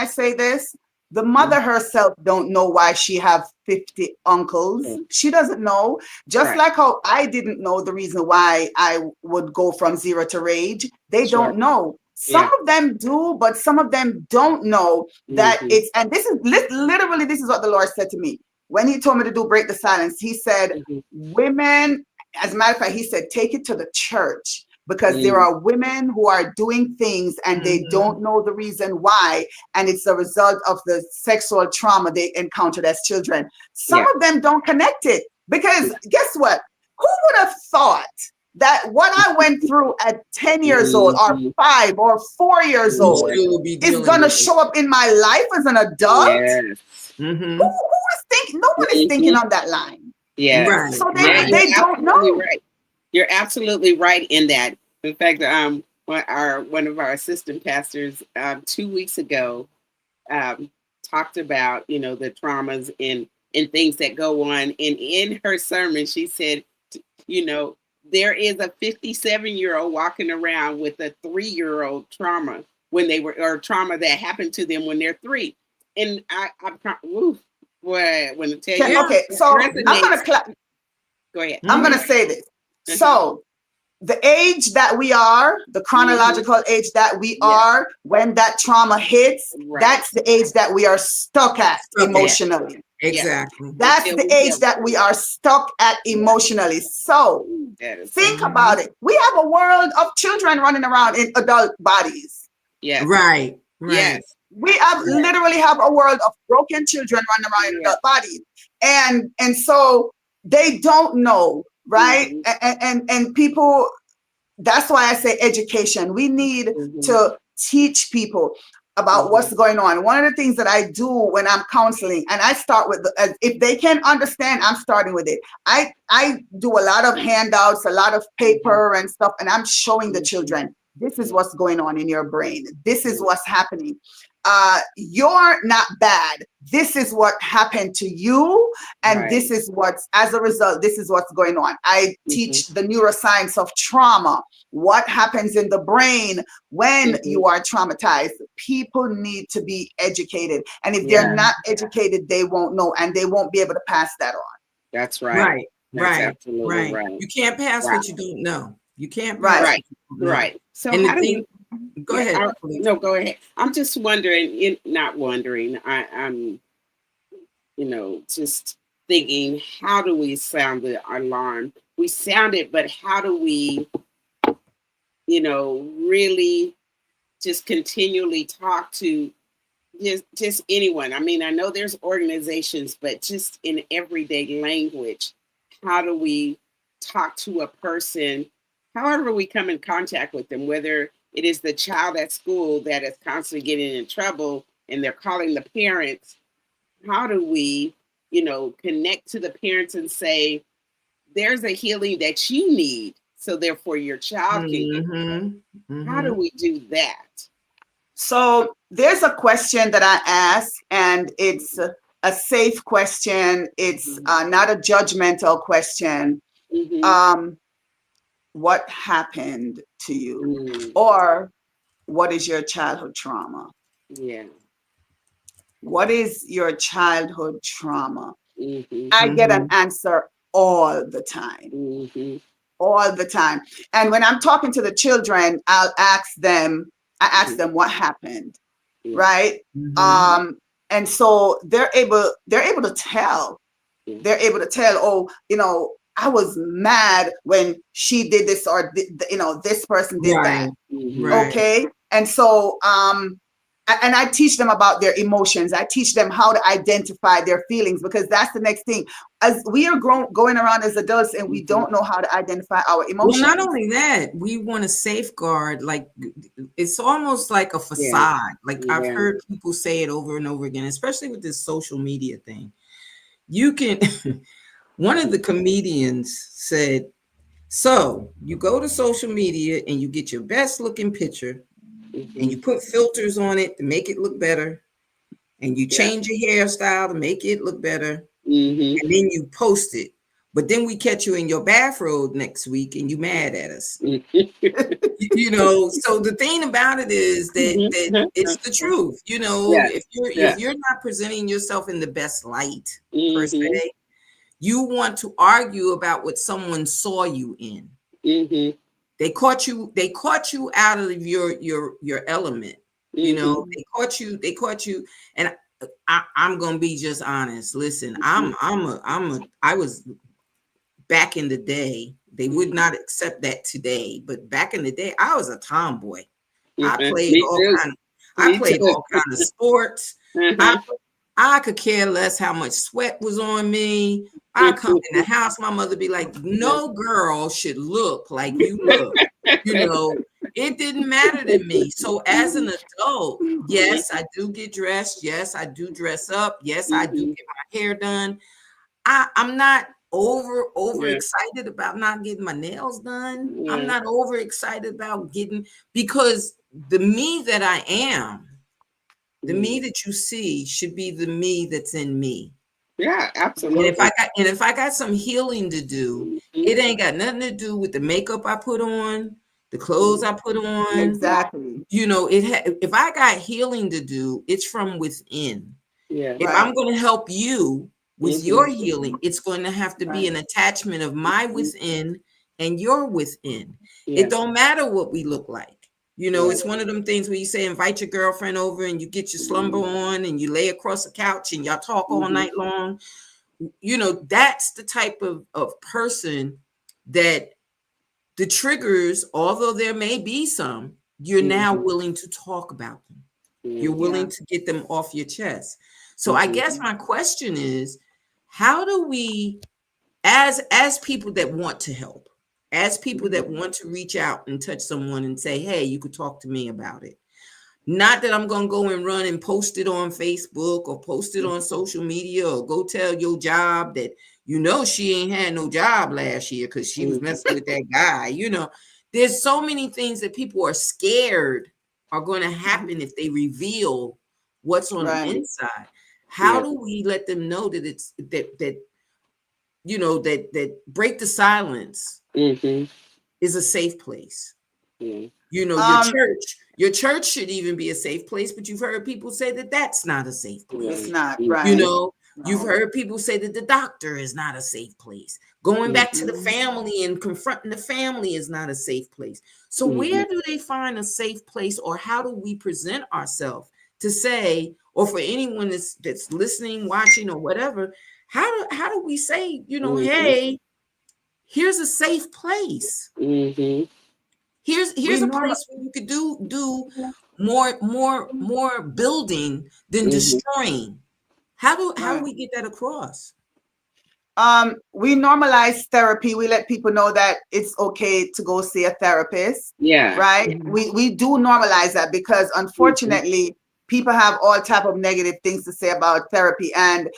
say this? The mother herself don't know why she have 50 uncles. She doesn't know. Just like how I didn't know the reason why I would go from zero to rage. They don't know. Some of them do, but some of them don't know that it's, and this is literally, this is what the Lord said to me. When he told me to do Break the Silence, he said, women, as a matter of fact, he said, take it to the church. Because there are women who are doing things and they don't know the reason why. And it's a result of the sexual trauma they encountered as children. Some of them don't connect it. Because guess what? Who would have thought that what I went through at 10 years old or 5 or 4 years old is going to show up in my life as an adult? Who is thinking? No one is thinking on that line. So they don't know. You're absolutely right in that. In fact, one of our assistant pastors 2 weeks ago talked about, you know, the traumas and things that go on. And in her sermon, she said, you know, there is a 57-year-old walking around with a 3-year-old trauma when they were, or trauma that happened to them when they're 3. And when I tell you, okay, so I'm gonna go ahead. I'm going to say this. So the age that we are, the chronological age that we are, when that trauma hits, that's the age that we are stuck at emotionally. Exactly. That's the age that we are stuck at emotionally. So think about it. We have a world of children running around in adult bodies. Right. Yes. We literally have a world of broken children running around in adult bodies. And so they don't know, right? And people, that's why I say education. We need to teach people about what's going on. One of the things that I do when I'm counseling, and I start with, if they can understand, I'm starting with it. I do a lot of handouts, a lot of paper and stuff, and I'm showing the children, this is what's going on in your brain. This is what's happening. You're not bad. This is what happened to you. And this is what's, as a result, this is what's going on. I teach the neuroscience of trauma. What happens in the brain when you are traumatized? People need to be educated. And if they're not educated, they won't know, and they won't be able to pass that on. That's right. That's absolutely right. You can't pass what you don't know. You can't. Right. So how do we? Go ahead. No, go ahead. I'm just wondering, not wondering. I'm, you know, just thinking, how do we sound the alarm? We sound it, but how do we, you know, really just continually talk to just anyone? I mean, I know there's organizations, but just in everyday language, how do we talk to a person, however we come in contact with them, whether it is the child at school that is constantly getting in trouble and they're calling the parents? How do we, you know, connect to the parents and say, there's a healing that you need, so therefore your child can get. How do we do that? So there's a question that I ask, and it's a safe question. It's not a judgmental question. What happened to you? Or what is your childhood trauma? What is your childhood trauma? I get an answer all the time. All the time. And when I'm talking to the children, I ask them what happened, right? And so they're able to tell. They're able to tell, oh, you know, I was mad when she did this, or you know, this person did that. Okay. And so and I teach them about their emotions. I teach them how to identify their feelings, because that's the next thing. As we are going around as adults and we don't know how to identify our emotions. Well, not only that, we want to safeguard, like, it's almost like a facade. Like I've heard people say it over and over again, especially with this social media thing. You can, one of the comedians said, so you go to social media and you get your best looking picture and you put filters on it to make it look better, and you change your hairstyle to make it look better, and then you post it. but then we catch you in your bathrobe next week and you mad at us. You know, so the thing about it is that it's the truth. You know, if you're not presenting yourself in the best light per se, you want to argue about what someone saw you in. They caught you out of your element. You know, they caught you, and I'm gonna be just honest. Listen, I was back in the day. They would not accept that today, but back in the day, I was a tomboy. I played all kind of sports. I could care less how much sweat was on me. I come in the house, my mother be like, no girl should look like you look. You know, it didn't matter to me. So as an adult, yes, I do get dressed. Yes, I do dress up. Yes, I do get my hair done. I'm not over excited about not getting my nails done. I'm not over excited about because the me that I am, the me that you see should be the me that's in me. Yeah, absolutely. And if I got some healing to do, it ain't got nothing to do with the makeup I put on, the clothes I put on. Exactly. You know, if I got healing to do, it's from within. Yeah. If I'm going to help you with your healing, it's going to have to be an attachment of my within and your within. It don't matter what we look like. You know, it's one of them things where you say, invite your girlfriend over and you get your slumber on and you lay across the couch and y'all talk all night long. You know, that's the type of person that the triggers, although there may be some, you're now willing to talk about them. You're willing to get them off your chest. So I guess my question is, how do we, as people that want to help, as people that want to reach out and touch someone and say, hey, you could talk to me about it. Not that I'm going to go and run and post it on Facebook or post it on social media or go tell your job that, you know, she ain't had no job last year because she was messing with that guy. You know, there's so many things that people are scared are going to happen if they reveal what's on the inside. How do we let them know that it's that you know, that break the silence is a safe place? You know, your church should even be a safe place, but you've heard people say that that's not a safe place. It's not, right? You know, you've heard people say that the doctor is not a safe place. Going back to the family and confronting the family is not a safe place. So where do they find a safe place, or how do we present ourselves to say, or for anyone that's listening, watching, or whatever, how do we say, you know, hey, here's a safe place. Here's a place where you could do more building than destroying. How do we get that across? We normalize therapy. We let people know that it's okay to go see a therapist. Yeah. Right. We do normalize that because unfortunately people have all type of negative things to say about therapy, and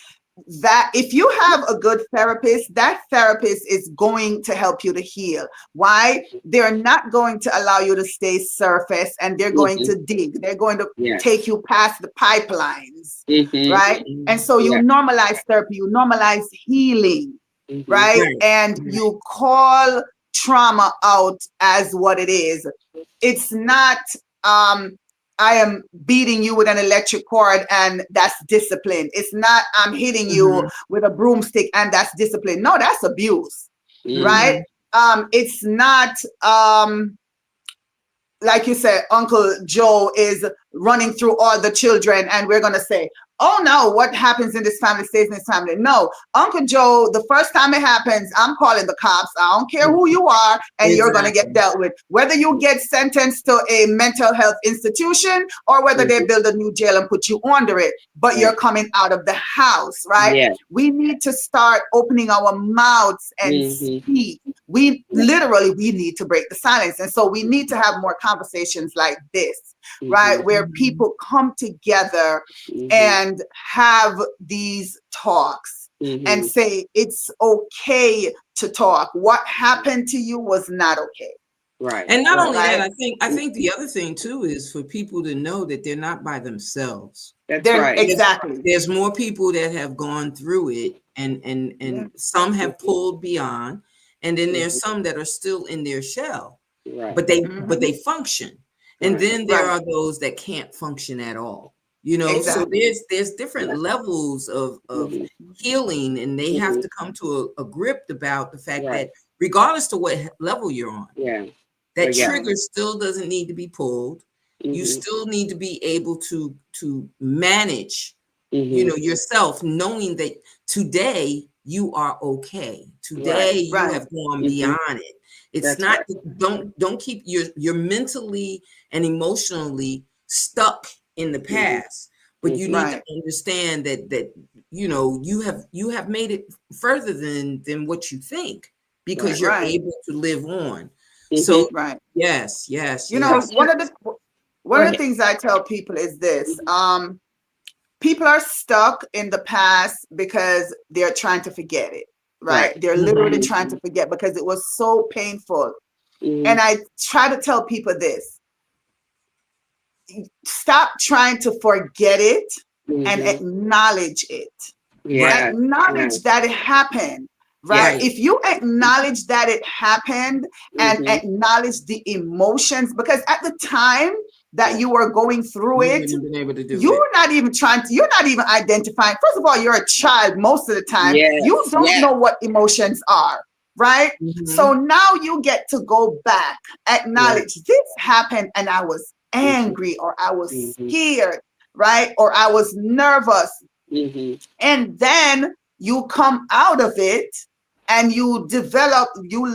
that if you have a good therapist, that therapist is going to help you to heal. Why? They're not going to allow you to stay surface, and they're going to dig. They're going to take you past the pipelines, right? And so you normalize therapy, you normalize healing, right? And you call trauma out as what it is. It's not I am beating you with an electric cord and that's discipline. It's not I'm hitting you with a broomstick and that's discipline. No, that's abuse, right? It's not like you said, Uncle Joe is running through all the children and we're going to say, oh no, what happens in this family stays in this family. No, Uncle Joe, the first time it happens, I'm calling the cops. I don't care who you are, and you're going to get dealt with. Whether you get sentenced to a mental health institution or whether they build a new jail and put you under it, but you're coming out of the house, right? We need to start opening our mouths and speak. We need to break the silence. And so we need to have more conversations like this, right? Where people come together and have these talks and say, it's okay to talk. What happened to you was not okay. Right. And not only that, I think the other thing too is for people to know that they're not by themselves. That's right. Exactly. There's more people that have gone through it and some have pulled beyond, and then there's some that are still in their shell, but they function. And then there are those that can't function at all. You know, so there's different levels of healing, and they have to come to a grip about the fact that regardless to what level you're on, that trigger still doesn't need to be pulled. You still need to be able to manage, you know, yourself, knowing that today you are okay. Today you have gone beyond it. It's not don't keep you're mentally and emotionally stuck in the past, but you need to understand that you know you have made it further than what you think, because you're able to live on. So yes, you know, one of the things I tell people is this: people are stuck in the past because they're trying to forget it, right? They're literally trying to forget because it was so painful. And I try to tell people this: stop trying to forget it and acknowledge it. Acknowledge that it happened. Right. If you acknowledge that it happened and acknowledge the emotions, because at the time that you were going through it, you're not even identifying. First of all, you're a child most of the time. You don't know what emotions are, right? So now you get to go back, acknowledge this happened and I was angry, or I was scared, right? Or I was nervous. And then you come out of it and you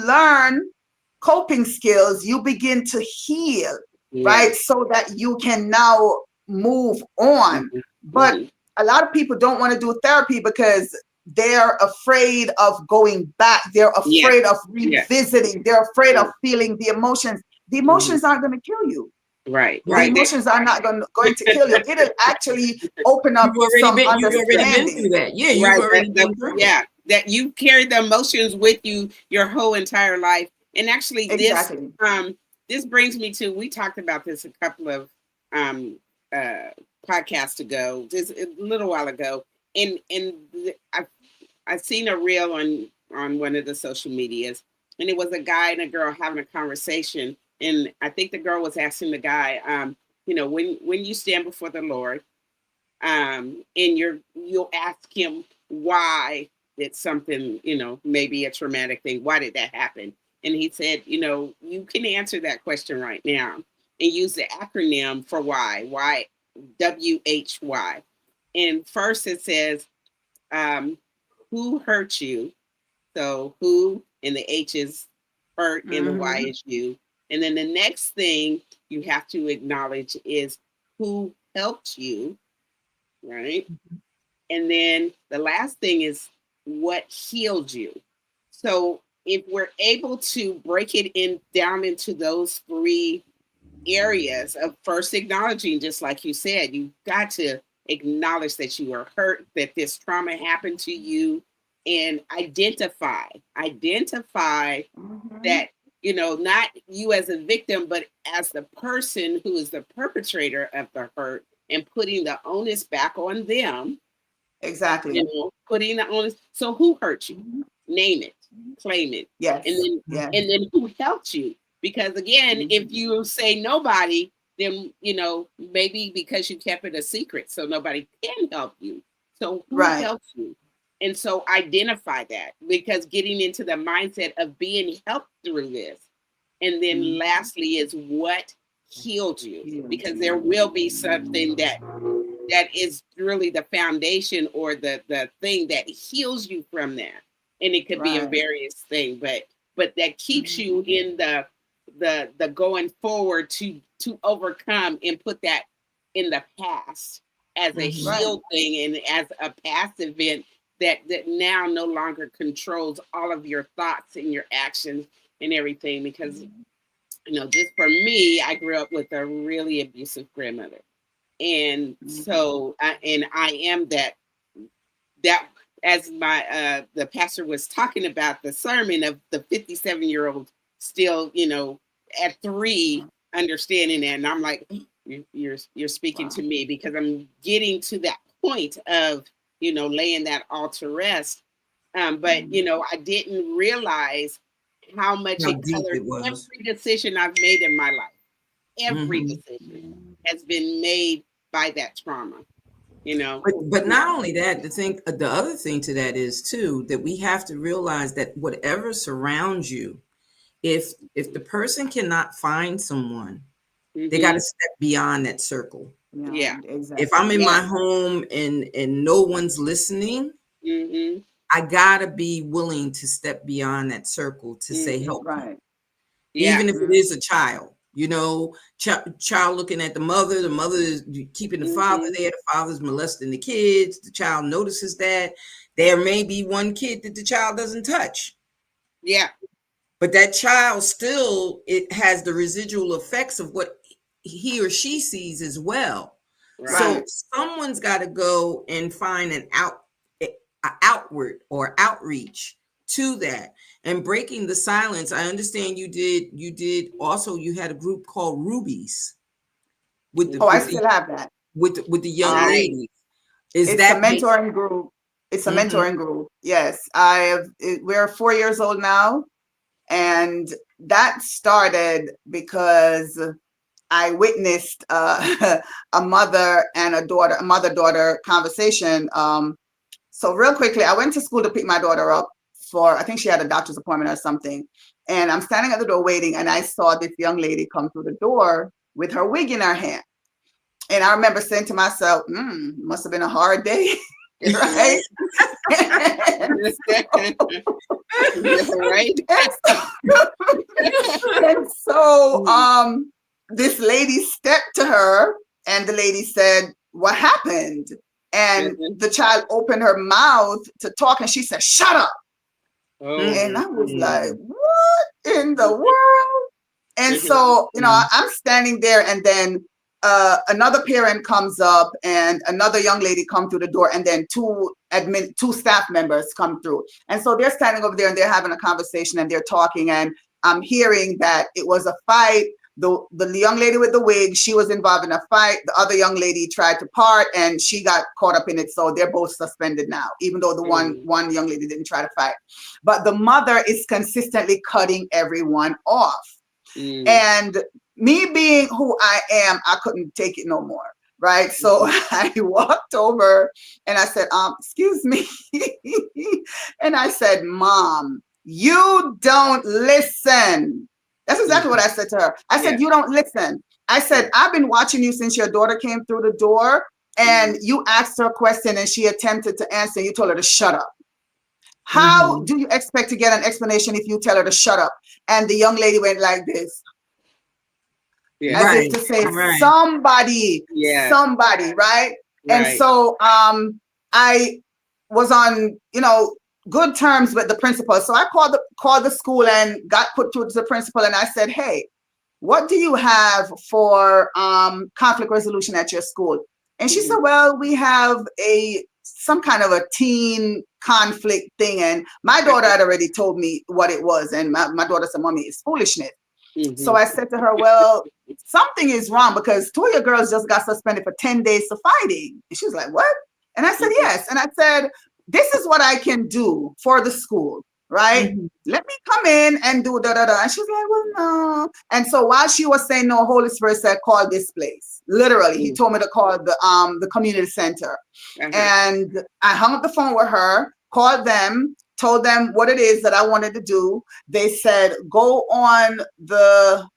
learn coping skills, you begin to heal, right? So that you can now move on. But a lot of people don't want to do therapy because they're afraid of going back. They're afraid of revisiting. They're afraid of feeling the emotions. The emotions aren't going to kill you. The emotions are not going to kill you. It'll actually open up some understanding. You've already been through that. Yeah, you've already been through it. That you carry the emotions with you your whole entire life. And actually this brings me to, we talked about this a couple of podcasts ago, just a little while ago. And I've seen a reel on one of the social medias, and it was a guy and a girl having a conversation. And I think the girl was asking the guy, you know, when you stand before the Lord, and you'll ask him why did something, you know, maybe a traumatic thing, why did that happen? And he said, you know, you can answer that question right now and use the acronym for why, WHY. And first it says, who hurt you? So who, and the H is hurt and the Y is you. And then the next thing you have to acknowledge is who helped you, right? And then the last thing is what healed you. So if we're able to break it down into those three areas of first acknowledging, just like you said, you've got to acknowledge that you were hurt, that this trauma happened to you, and identify that, you know, not you as a victim, but as the person who is the perpetrator of the hurt, and putting the onus back on them. Exactly. You know, putting the onus. So who hurt you? Name it, claim it. Yes. And then who helped you? Because again, if you say nobody, then, you know, maybe because you kept it a secret, so nobody can help you. So who helped you? And so identify that, because getting into the mindset of being helped through this. And then lastly is what healed you, because there will be something that is really the foundation or the thing that heals you from that. And it could be a various thing, but that keeps you in the going forward to overcome and put that in the past as a healed thing and as a past event that now no longer controls all of your thoughts and your actions and everything. Because, you know, just for me, I grew up with a really abusive grandmother. And so, I am that as my, the pastor was talking about the sermon of the 57-year-old still, you know, at 3 understanding that. And I'm like, you're speaking to me, because I'm getting to that point of, you know, laying that all to rest But you know, I didn't realize how much How it deep colored it was. every decision I've made in my life. Every Mhm. decision has been made by that trauma, you know. But not only that, the other thing to that is too that we have to realize that whatever surrounds you, if the person cannot find someone, they got to step beyond that circle. Yeah. Exactly. If I'm in Yeah. my home and no one's listening, I gotta be willing to step beyond that circle to say help me. Right. Yeah. Even if it is a child, you know, child looking at the mother is keeping the father there, the father's molesting the kids, the child notices that. There may be one kid that the child doesn't touch. Yeah. But that child still, it has the residual effects of what he or she sees as well. So Right. someone's got to go and find outward or outreach to that and breaking the silence. I understand you did also, you had a group called Rubies with the Oh, I with the still have that. with the young Um, Nice. ladies. Is it's a that mentoring group. It's a Mhm. mentoring group. Yes, we're 4 years old now, and that started because I witnessed a mother and a mother-daughter conversation. So real quickly, I went to school to pick my daughter up for, I think she had a doctor's appointment or something. And I'm standing at the door waiting, and I saw this young lady come through the door with her wig in her hand. And I remember saying to myself, must have been a hard day, right? Right. And so this lady stepped to her, and the lady said, "What happened?" And the child opened her mouth to talk, and she said, "Shut up." And I was like, "What in the world?" And so, you know, I'm standing there, and then another parent comes up, and another young lady come through the door, and then two staff members come through. And so they're standing over there, and they're having a conversation, and they're talking, and I'm hearing that it was a fight. The young lady with the wig, she was involved in a fight. The other young lady tried to part, and she got caught up in it. So they're both suspended now, even though the one young lady didn't try to fight. But the mother is consistently cutting everyone off. And me being who I am, I couldn't take it no more. Right. So I walked over and I said, excuse me. And I said, "Mom, you don't listen." That's exactly what I said to her. I said, "You don't listen." I said, "I've been watching you since your daughter came through the door, and you asked her a question and she attempted to answer. You told her to shut up. How do you expect to get an explanation if you tell her to shut up?" And the young lady went like this, as if to say, somebody, right? And so I was on, good terms with the principal. So I called the school and got put through to the principal, and I said, "Hey, what do you have for conflict resolution at your school?" And she said, "Well, we have some kind of a teen conflict thing." And my daughter had already told me what it was. And my daughter said, "Mommy, it's foolishness." So I said to her, "Well, something is wrong, because two of your girls just got suspended for 10 days for fighting." And she was like, "What?" And I said, "Yes." And I said, "This is what I can do for the school, right? Let me come in and do da da da." And she's like, "Well, no." And so while she was saying no, Holy Spirit said, "Call this place." Literally, he told me to call the community center. And I hung up the phone with her, called them, told them what it is that I wanted to do. They said, "Go on the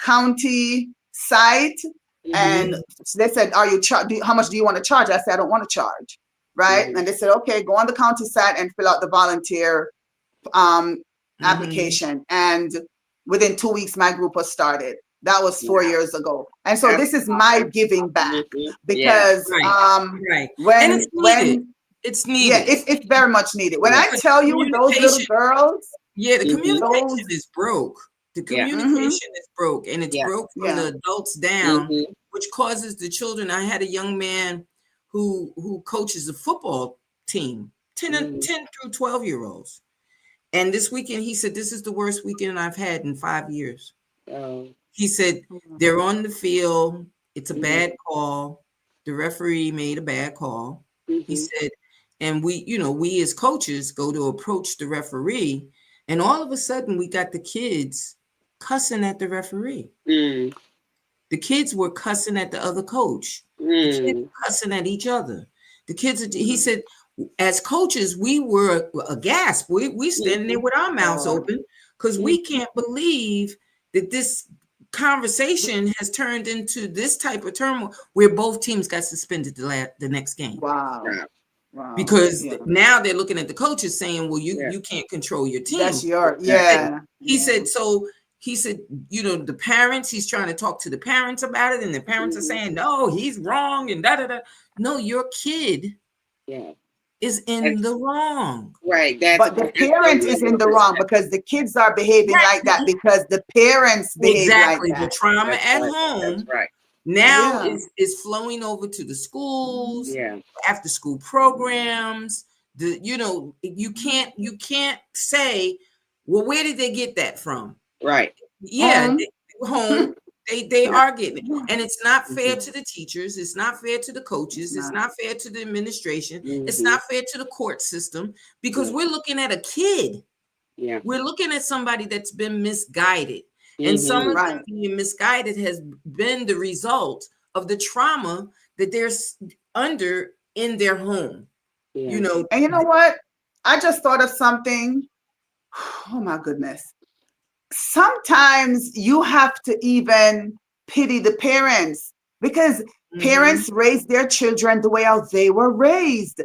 county site." And they said, "Are you how much do you want to charge?" I said, "I don't want to charge." Right. And they said, "Okay, go on the county site and fill out the volunteer application." And within 2 weeks, my group was started. That was 4 years ago. And so this is my giving back, because And it's needed. It's needed. Yeah, it's very much needed. When I tell you, those little girls, the communication is broke. The communication is broke, and it's broke from the adults down, which causes the children. I had a young man who coaches a football team, 10 through 12-year-olds. And this weekend, he said, "This is the worst weekend I've had in 5 years." He said, "They're on the field. It's a bad call. The referee made a bad call." He said, and we as coaches go to approach the referee, and all of a sudden we got the kids cussing at the referee. Mm. The kids were cussing at the other coach. The kids were cussing at each other. The kids, he said, as coaches, we were aghast. We standing there with our mouths open because we can't believe that this conversation has turned into this type of turmoil where both teams got suspended the next game. Wow. Because now they're looking at the coaches saying, well, you can't control your team. That's your, He said, the parents, he's trying to talk to the parents about it, and the parents are saying, no, he's wrong, and da-da-da. No, your kid is in the wrong. Right. But the parent is in the wrong because the kids are behaving like that because the parents behave like that. The trauma at home now is flowing over to the schools, after school programs. You can't say, well, where did they get that from? Right. Yeah, home. They are getting it. And it's not fair to the teachers. It's not fair to the coaches. It's not fair to the administration. It's not fair to the court system because we're looking at a kid. Yeah. We're looking at somebody that's been misguided. And some of them being misguided has been the result of the trauma that they're under in their home. And you know what? I just thought of something. Oh my goodness. Sometimes you have to even pity the parents because parents raise their children the way how they were raised.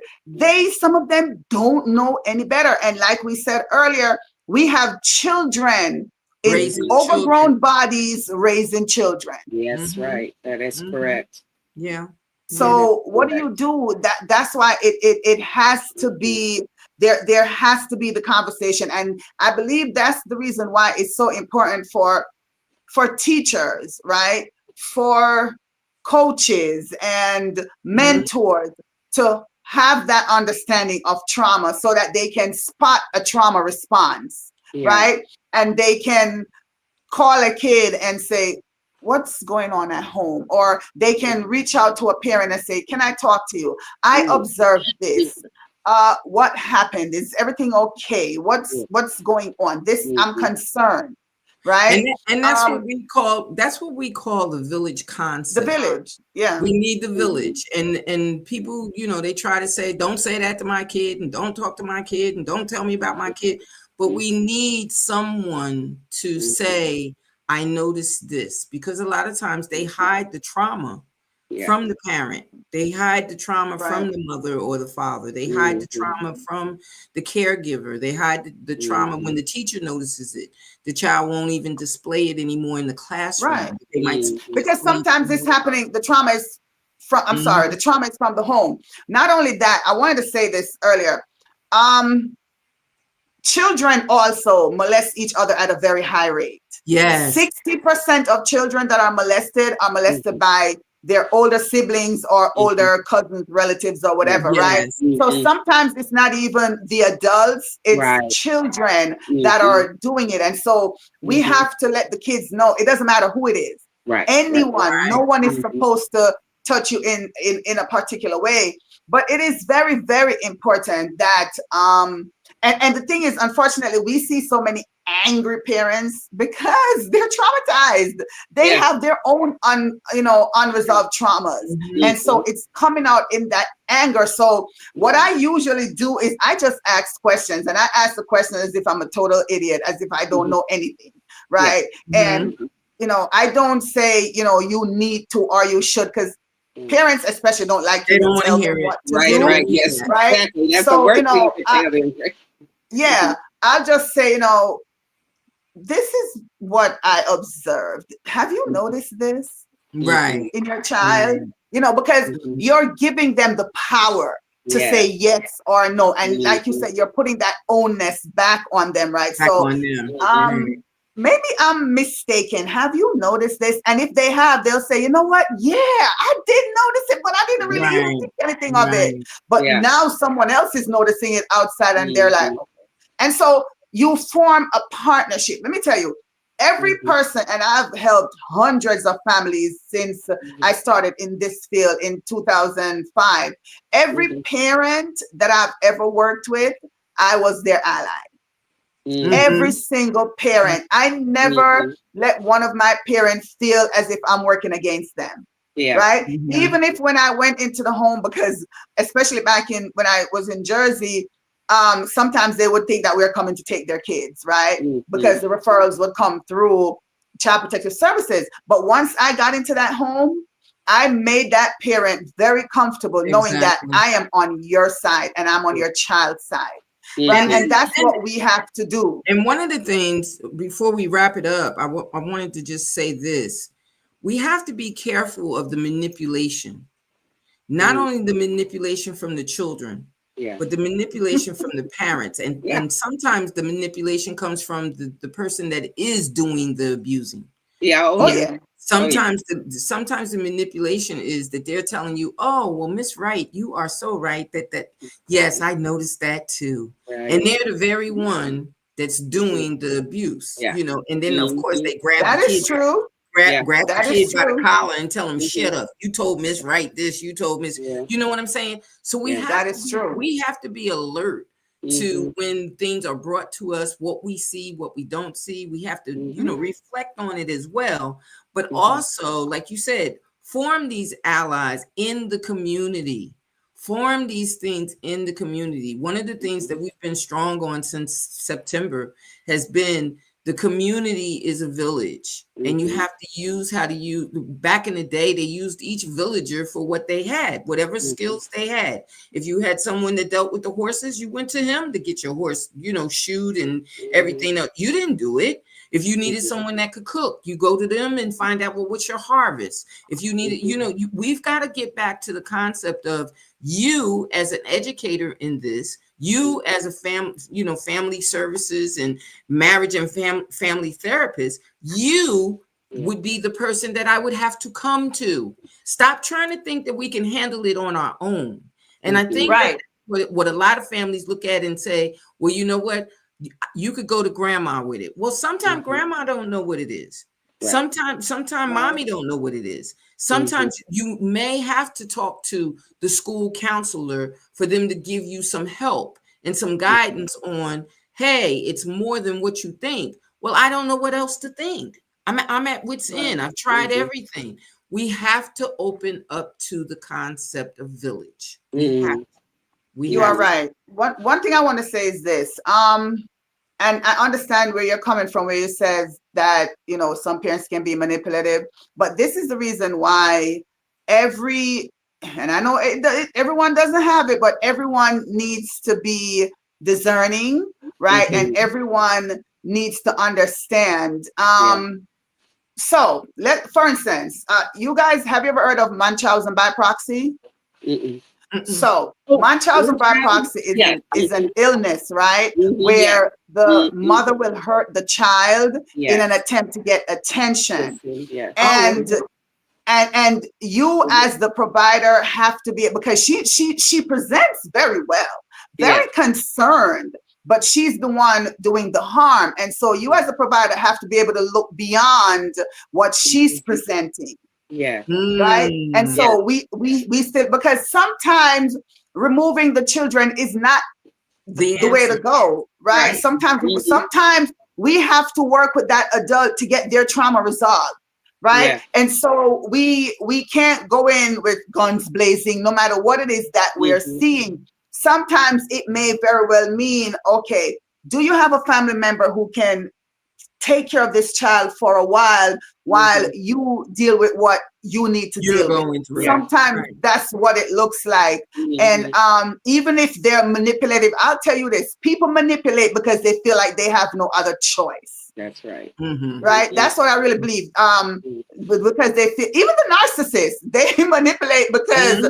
Some of them don't know any better. And like we said earlier, we have children in overgrown bodies raising children. Yes, right. That is correct. Yeah. So what do you do? That's why it has to be there has to be the conversation. And I believe that's the reason why it's so important for teachers, right? For coaches and mentors to have that understanding of trauma so that they can spot a trauma response, right? And they can call a kid and say, what's going on at home? Or they can reach out to a parent and say, can I talk to you? I observed this. What happened? Is everything okay? What's going on? This, I'm concerned, right? And that's what we call the village concept. The village, yeah. We need the village. And people, they try to say, don't say that to my kid, and don't talk to my kid, and don't tell me about my kid. But we need someone to say, I noticed this, because a lot of times they hide the trauma from the parent. They hide the trauma from the mother or the father. They hide the trauma from the caregiver. They hide the trauma when the teacher notices it. The child won't even display it anymore in the classroom. Right. They might because sometimes it's happening. The trauma is from, the trauma is from the home. Not only that, I wanted to say this earlier. Children also molest each other at a very high rate. Yes. 60% of children that are molested by their older siblings or older cousins, relatives, or whatever, right? So sometimes it's not even the adults, it's children that are doing it. And so we have to let the kids know it doesn't matter who it is. Right. Anyone, no one is supposed to touch you in a particular way. But it is very, very important that and the thing is, unfortunately, we see so many angry parents because they're traumatized. They have their own unresolved traumas. And so it's coming out in that anger. So what I usually do is I just ask questions, and I ask the question as if I'm a total idiot, as if I don't know anything, right? And I don't say, you need to or you should, because parents especially don't like they don't tell want to hear them it. what to do. Right, yes, right? Exactly. That's So, the worst thing to tell them. I'll just say, this is what I observed. Have you noticed this? Right. In your child? Because you're giving them the power to say yes or no. And like you said, you're putting that ownness back on them, right? Back on them. Maybe I'm mistaken. Have you noticed this? And if they have, they'll say, you know what? Yeah, I did notice it, but I didn't really even think anything of it. But now someone else is noticing it outside and they're like, okay. And so you form a partnership. Let me tell you, Every person, and I've helped hundreds of families since I started in this field in 2005. Every parent that I've ever worked with, I was their ally. Every single parent. I never let one of my parents feel as if I'm working against them. Right? Even if when I went into the home, because especially back in when I was in Jersey, sometimes they would think that we're coming to take their kids, right? Because the referrals would come through Child Protective Services. But once I got into that home, I made that parent very comfortable knowing that I am on your side and I'm on your child's side. Right? And that's what we have to do. And one of the things, before we wrap it up, I wanted to just say this. We have to be careful of the manipulation. Not only the manipulation from the children, but the manipulation from the parents. And sometimes the manipulation comes from the person that is doing the abusing. Sometimes the manipulation is that they're telling you, oh, well, Miss Wright, you are so right that yes, I noticed that too. And they're the very one that's doing the abuse, you know, and then of course they grab that the is kid. true. Grab the kid by the collar and tell him, shut up. You told Miss Wright this, you told Miss, you know what I'm saying? So we have to be alert to when things are brought to us, what we see, what we don't see. We have to, you know, reflect on it as well. But also, like you said, form these allies in the community. Form these things in the community. One of the things that we've been strong on since September has been the community is a village, and you have to use how to use. Back in the day, they used each villager for what they had, whatever skills they had. If you had someone that dealt with the horses, you went to him to get your horse, you know, shoed and everything else. You didn't do it. If you needed someone that could cook, you go to them and find out, well, what's your harvest? If you needed, you know, we've got to get back to the concept of you as an educator in this, you as a family services and marriage and family therapist, you would be the person that I would have to come to. Stop trying to think that we can handle it on our own. And I think that what a lot of families look at and say, well, you know what? You could go to grandma with it. Well, sometimes grandma don't know what it is. Sometimes mommy don't know what it is. Sometimes you may have to talk to the school counselor for them to give you some help and some guidance on, hey, it's more than what you think. Well, I don't know what else to think. I'm at wit's end. I've tried everything. We have to open up to the concept of village. You are right. One thing I want to say is this. And I understand where you're coming from, where you says that, you know, some parents can be manipulative, but this is the reason why and I know everyone doesn't have it, but everyone needs to be discerning, right? And everyone needs to understand. So for instance, you guys, have you ever heard of Munchausen by proxy? So Munchausen by proxy is an illness, right? Where the mother will hurt the child in an attempt to get attention. And you as the provider have to be, because she presents very well, very concerned, but she's the one doing the harm. And so you as a provider have to be able to look beyond what she's presenting. Right. And so we still, because sometimes removing the children is not the way to go. Right. Sometimes we have to work with that adult to get their trauma resolved. Right. And so we can't go in with guns blazing, no matter what it is that we're seeing. Sometimes it may very well mean, okay, do you have a family member who can take care of this child for a while you deal with what you need to deal with? Sometimes that's what it looks like. And even if they're manipulative, I'll tell you this, people manipulate because they feel like they have no other choice. That's right. Right. That's what I really believe. Because they feel, even the narcissists, they manipulate because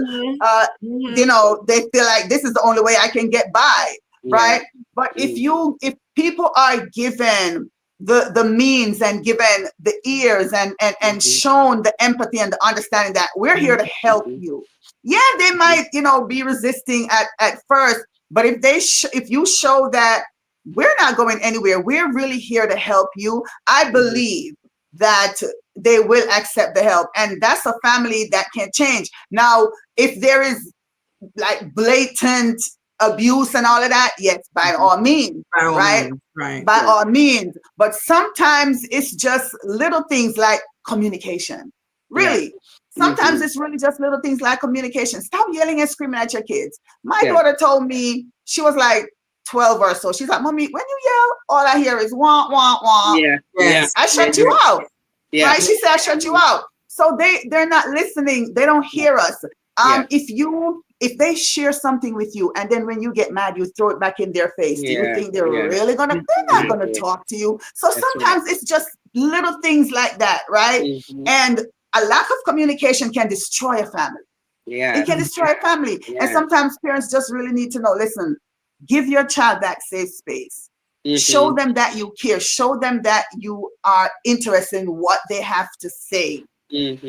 you know, they feel like this is the only way I can get by. Right. But if people are given the means and given the ears and shown the empathy and the understanding that we're here to help you. Yeah, they might, you know, be resisting at first, but if you show that we're not going anywhere. We're really here to help you. I believe that they will accept the help. And that's a family that can change. Now, if there is like blatant abuse and all of that, yes, by all means, By all right? means, right. By all means. But sometimes it's just little things like communication. Really. Sometimes it's really just little things like communication. Stop yelling and screaming at your kids. My daughter told me, she was like 12 or so. She's like, Mommy, when you yell, all I hear is wah, wah, wah. Yeah. I shut you out. Right? She said, I shut you out. So they're not listening. They don't hear us. If they share something with you and then when you get mad, you throw it back in their face. Do you think they're really they're not gonna talk to you? So sometimes it's just little things like that, right? And a lack of communication can destroy a family. It can destroy a family. And sometimes parents just really need to know, listen, give your child that safe space. Show them that you care. Show them that you are interested in what they have to say.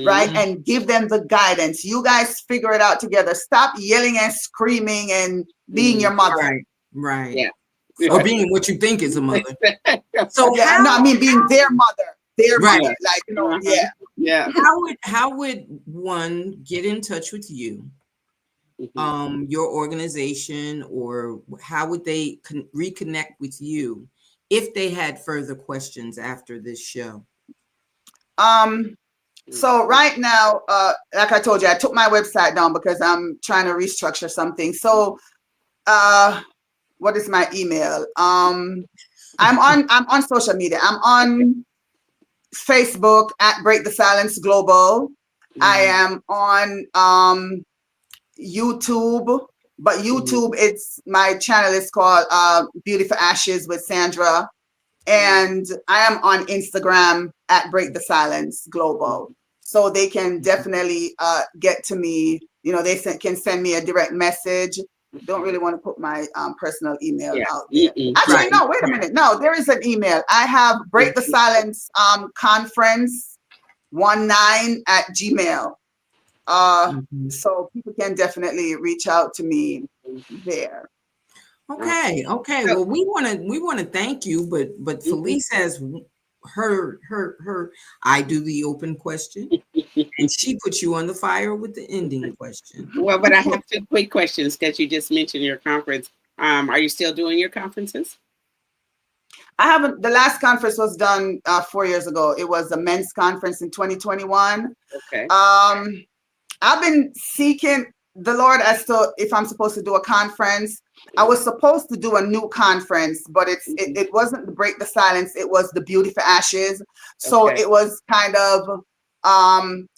Right? And give them the guidance. You guys figure it out together. Stop yelling and screaming and being your mother. Right. Or being what you think is a mother. So being their mother. Their mother. Like, How would one get in touch with you? Your organization, or how would they reconnect with you if they had further questions after this show? So right now, like I told you, I took my website down because I'm trying to restructure something. So what is my email? I'm on social media. I'm on Facebook at Break the Silence Global. I am on YouTube, but YouTube, it's my channel is called Beauty for Ashes with Sandra. And I am on Instagram at Break the Silence Global. So they can definitely get to me. You know, they can send me a direct message. Don't really want to put my personal email out there. Actually, no, wait a minute. No, there is an email. I have Break the Silence Conference 19@gmail. So people can definitely reach out to me there. Okay. Well, we want to thank you, but Felice has her I do the open question, and she puts you on the fire with the ending question. Well, but I have 2 quick questions because you just mentioned your conference. Are you still doing your conferences? I haven't. The last conference was done 4 years ago. It was a men's conference in 2021. Okay. I've been seeking the Lord as to if I'm supposed to do a conference. I was supposed to do a new conference, but it wasn't the Break the Silence. It was the Beauty for Ashes. So it was kind of,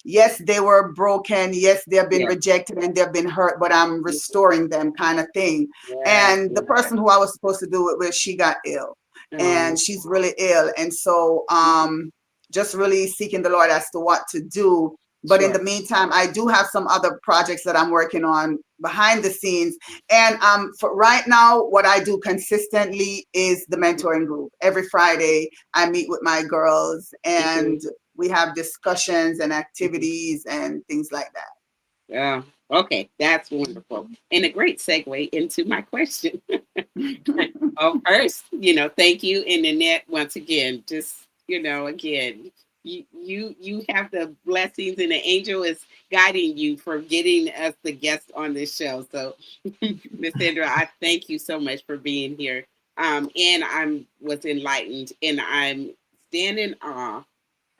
yes, they were broken. Yes, they've been rejected and they've been hurt, but I'm restoring them kind of thing. And the person who I was supposed to do it with, she got ill and she's really ill. And so just really seeking the Lord as to what to do. But in the meantime, I do have some other projects that I'm working on behind the scenes. And for right now, what I do consistently is the mentoring group. Every Friday, I meet with my girls and we have discussions and activities and things like that. Yeah. Okay. That's wonderful. And a great segue into my question. First, thank you. And Annette, once again, just, again, you have the blessings and the angel is guiding you for getting us the guest on this show. So Miss Sandra, I thank you so much for being here. And I was enlightened and I'm standing in awe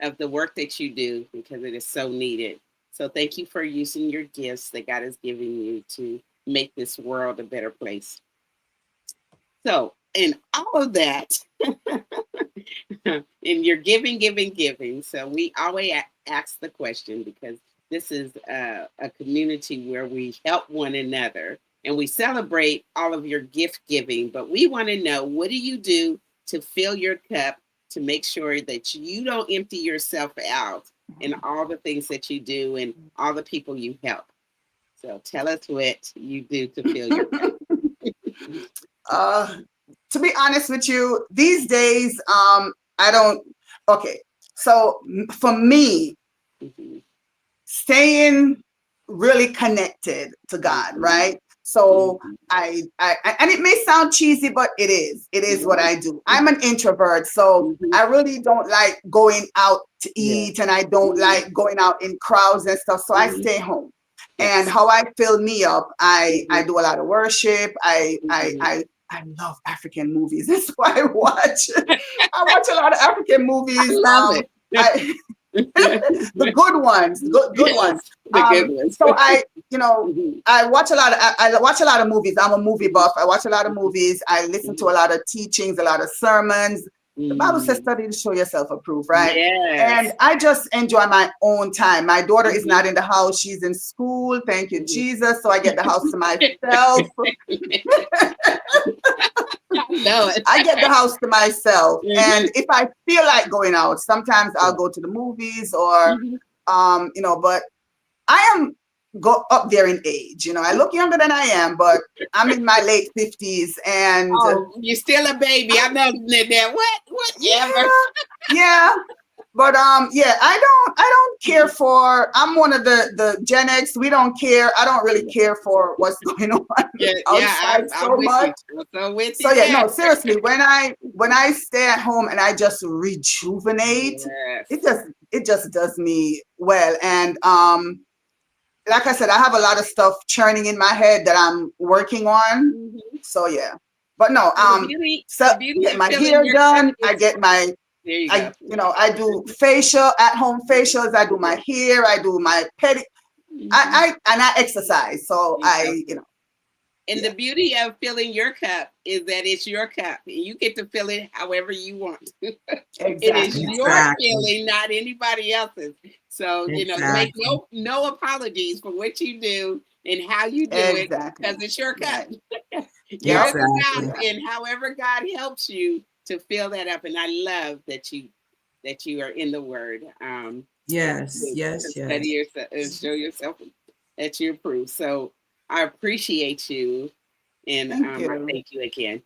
of the work that you do because it is so needed. So thank you for using your gifts that God has given you to make this world a better place. So in all of that, and you're giving. So we always ask the question because this is a community where we help one another and we celebrate all of your gift giving. But we want to know, what do you do to fill your cup to make sure that you don't empty yourself out in all the things that you do and all the people you help? So tell us what you do to fill your cup. To be honest with you, these days, I don't. Okay, so for me, staying really connected to God, right? So and it may sound cheesy, but it is what I do. I'm an introvert, so I really don't like going out to eat, and I don't like going out in crowds and stuff. So I stay home. And how I fill me up, I do a lot of worship. I love African movies. That's why I watch. I watch a lot of African movies. I love it. The good ones, good ones. The good ones. So I watch a lot of movies. I'm a movie buff. I watch a lot of movies. I listen to a lot of teachings, a lot of sermons. The Bible says, study to show yourself approved, right? Yes. And I just enjoy my own time. My daughter is not in the house. She's in school. Thank you, Jesus. So I get the house to myself. I get the house to myself. And if I feel like going out, sometimes I'll go to the movies or, but I am go up there in age. I look younger than I am, but I'm in my late 50s, and you're still a baby. I know that. What? Yeah. But I don't care for. I'm one of the Gen X. We don't care. I don't really care for what's going on outside so much. So no, seriously. When I stay at home and I just rejuvenate, it just does me well. And like I said, I have a lot of stuff churning in my head that I'm working on. So yeah, but no, get my hair done. I get my. I do at home facials. I do my hair. I do my pedi. I exercise. So And the beauty of filling your cup is that it's your cup. You get to fill it however you want. Exactly. It is your feeling, not anybody else's. So make no apologies for what you do and how you do it, because it's your cup. Your cup, and however God helps you to fill that up. And I love that you are in the Word. Yes. Study yourself and show yourself that you approve. So I appreciate you, and I thank you again.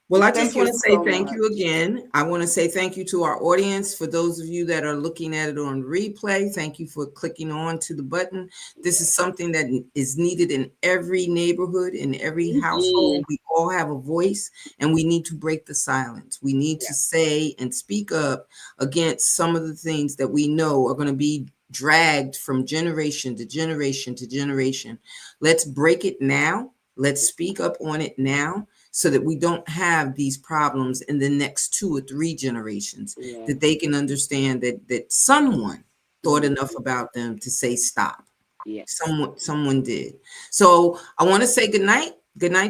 Well, I just want to say thank you again. I want to say thank you to our audience. For those of you that are looking at it on replay, thank you for clicking on to the button. This is something that is needed in every neighborhood, in every household. We all have a voice, and we need to break the silence. We need to say and speak up against some of the things that we know are going to be dragged from generation to generation to generation. Let's break it now. Let's speak up on it now, so that we don't have these problems in the next 2 or 3 generations, that they can understand that someone thought enough about them to say stop. Someone did. So I want to say good night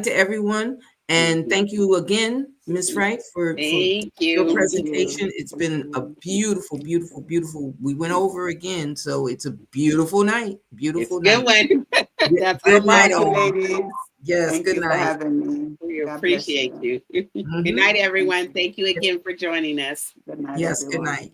to everyone, and thank you again, Miss Wright, for your presentation. It's been a beautiful, beautiful, beautiful. We went over again, so it's a beautiful night. Beautiful night. Good one. That's good night, ladies. Yes, Thank good you night. for having me. We appreciate you. Good night, everyone. Thank you again for joining us. Good night, yes, everyone. Good night.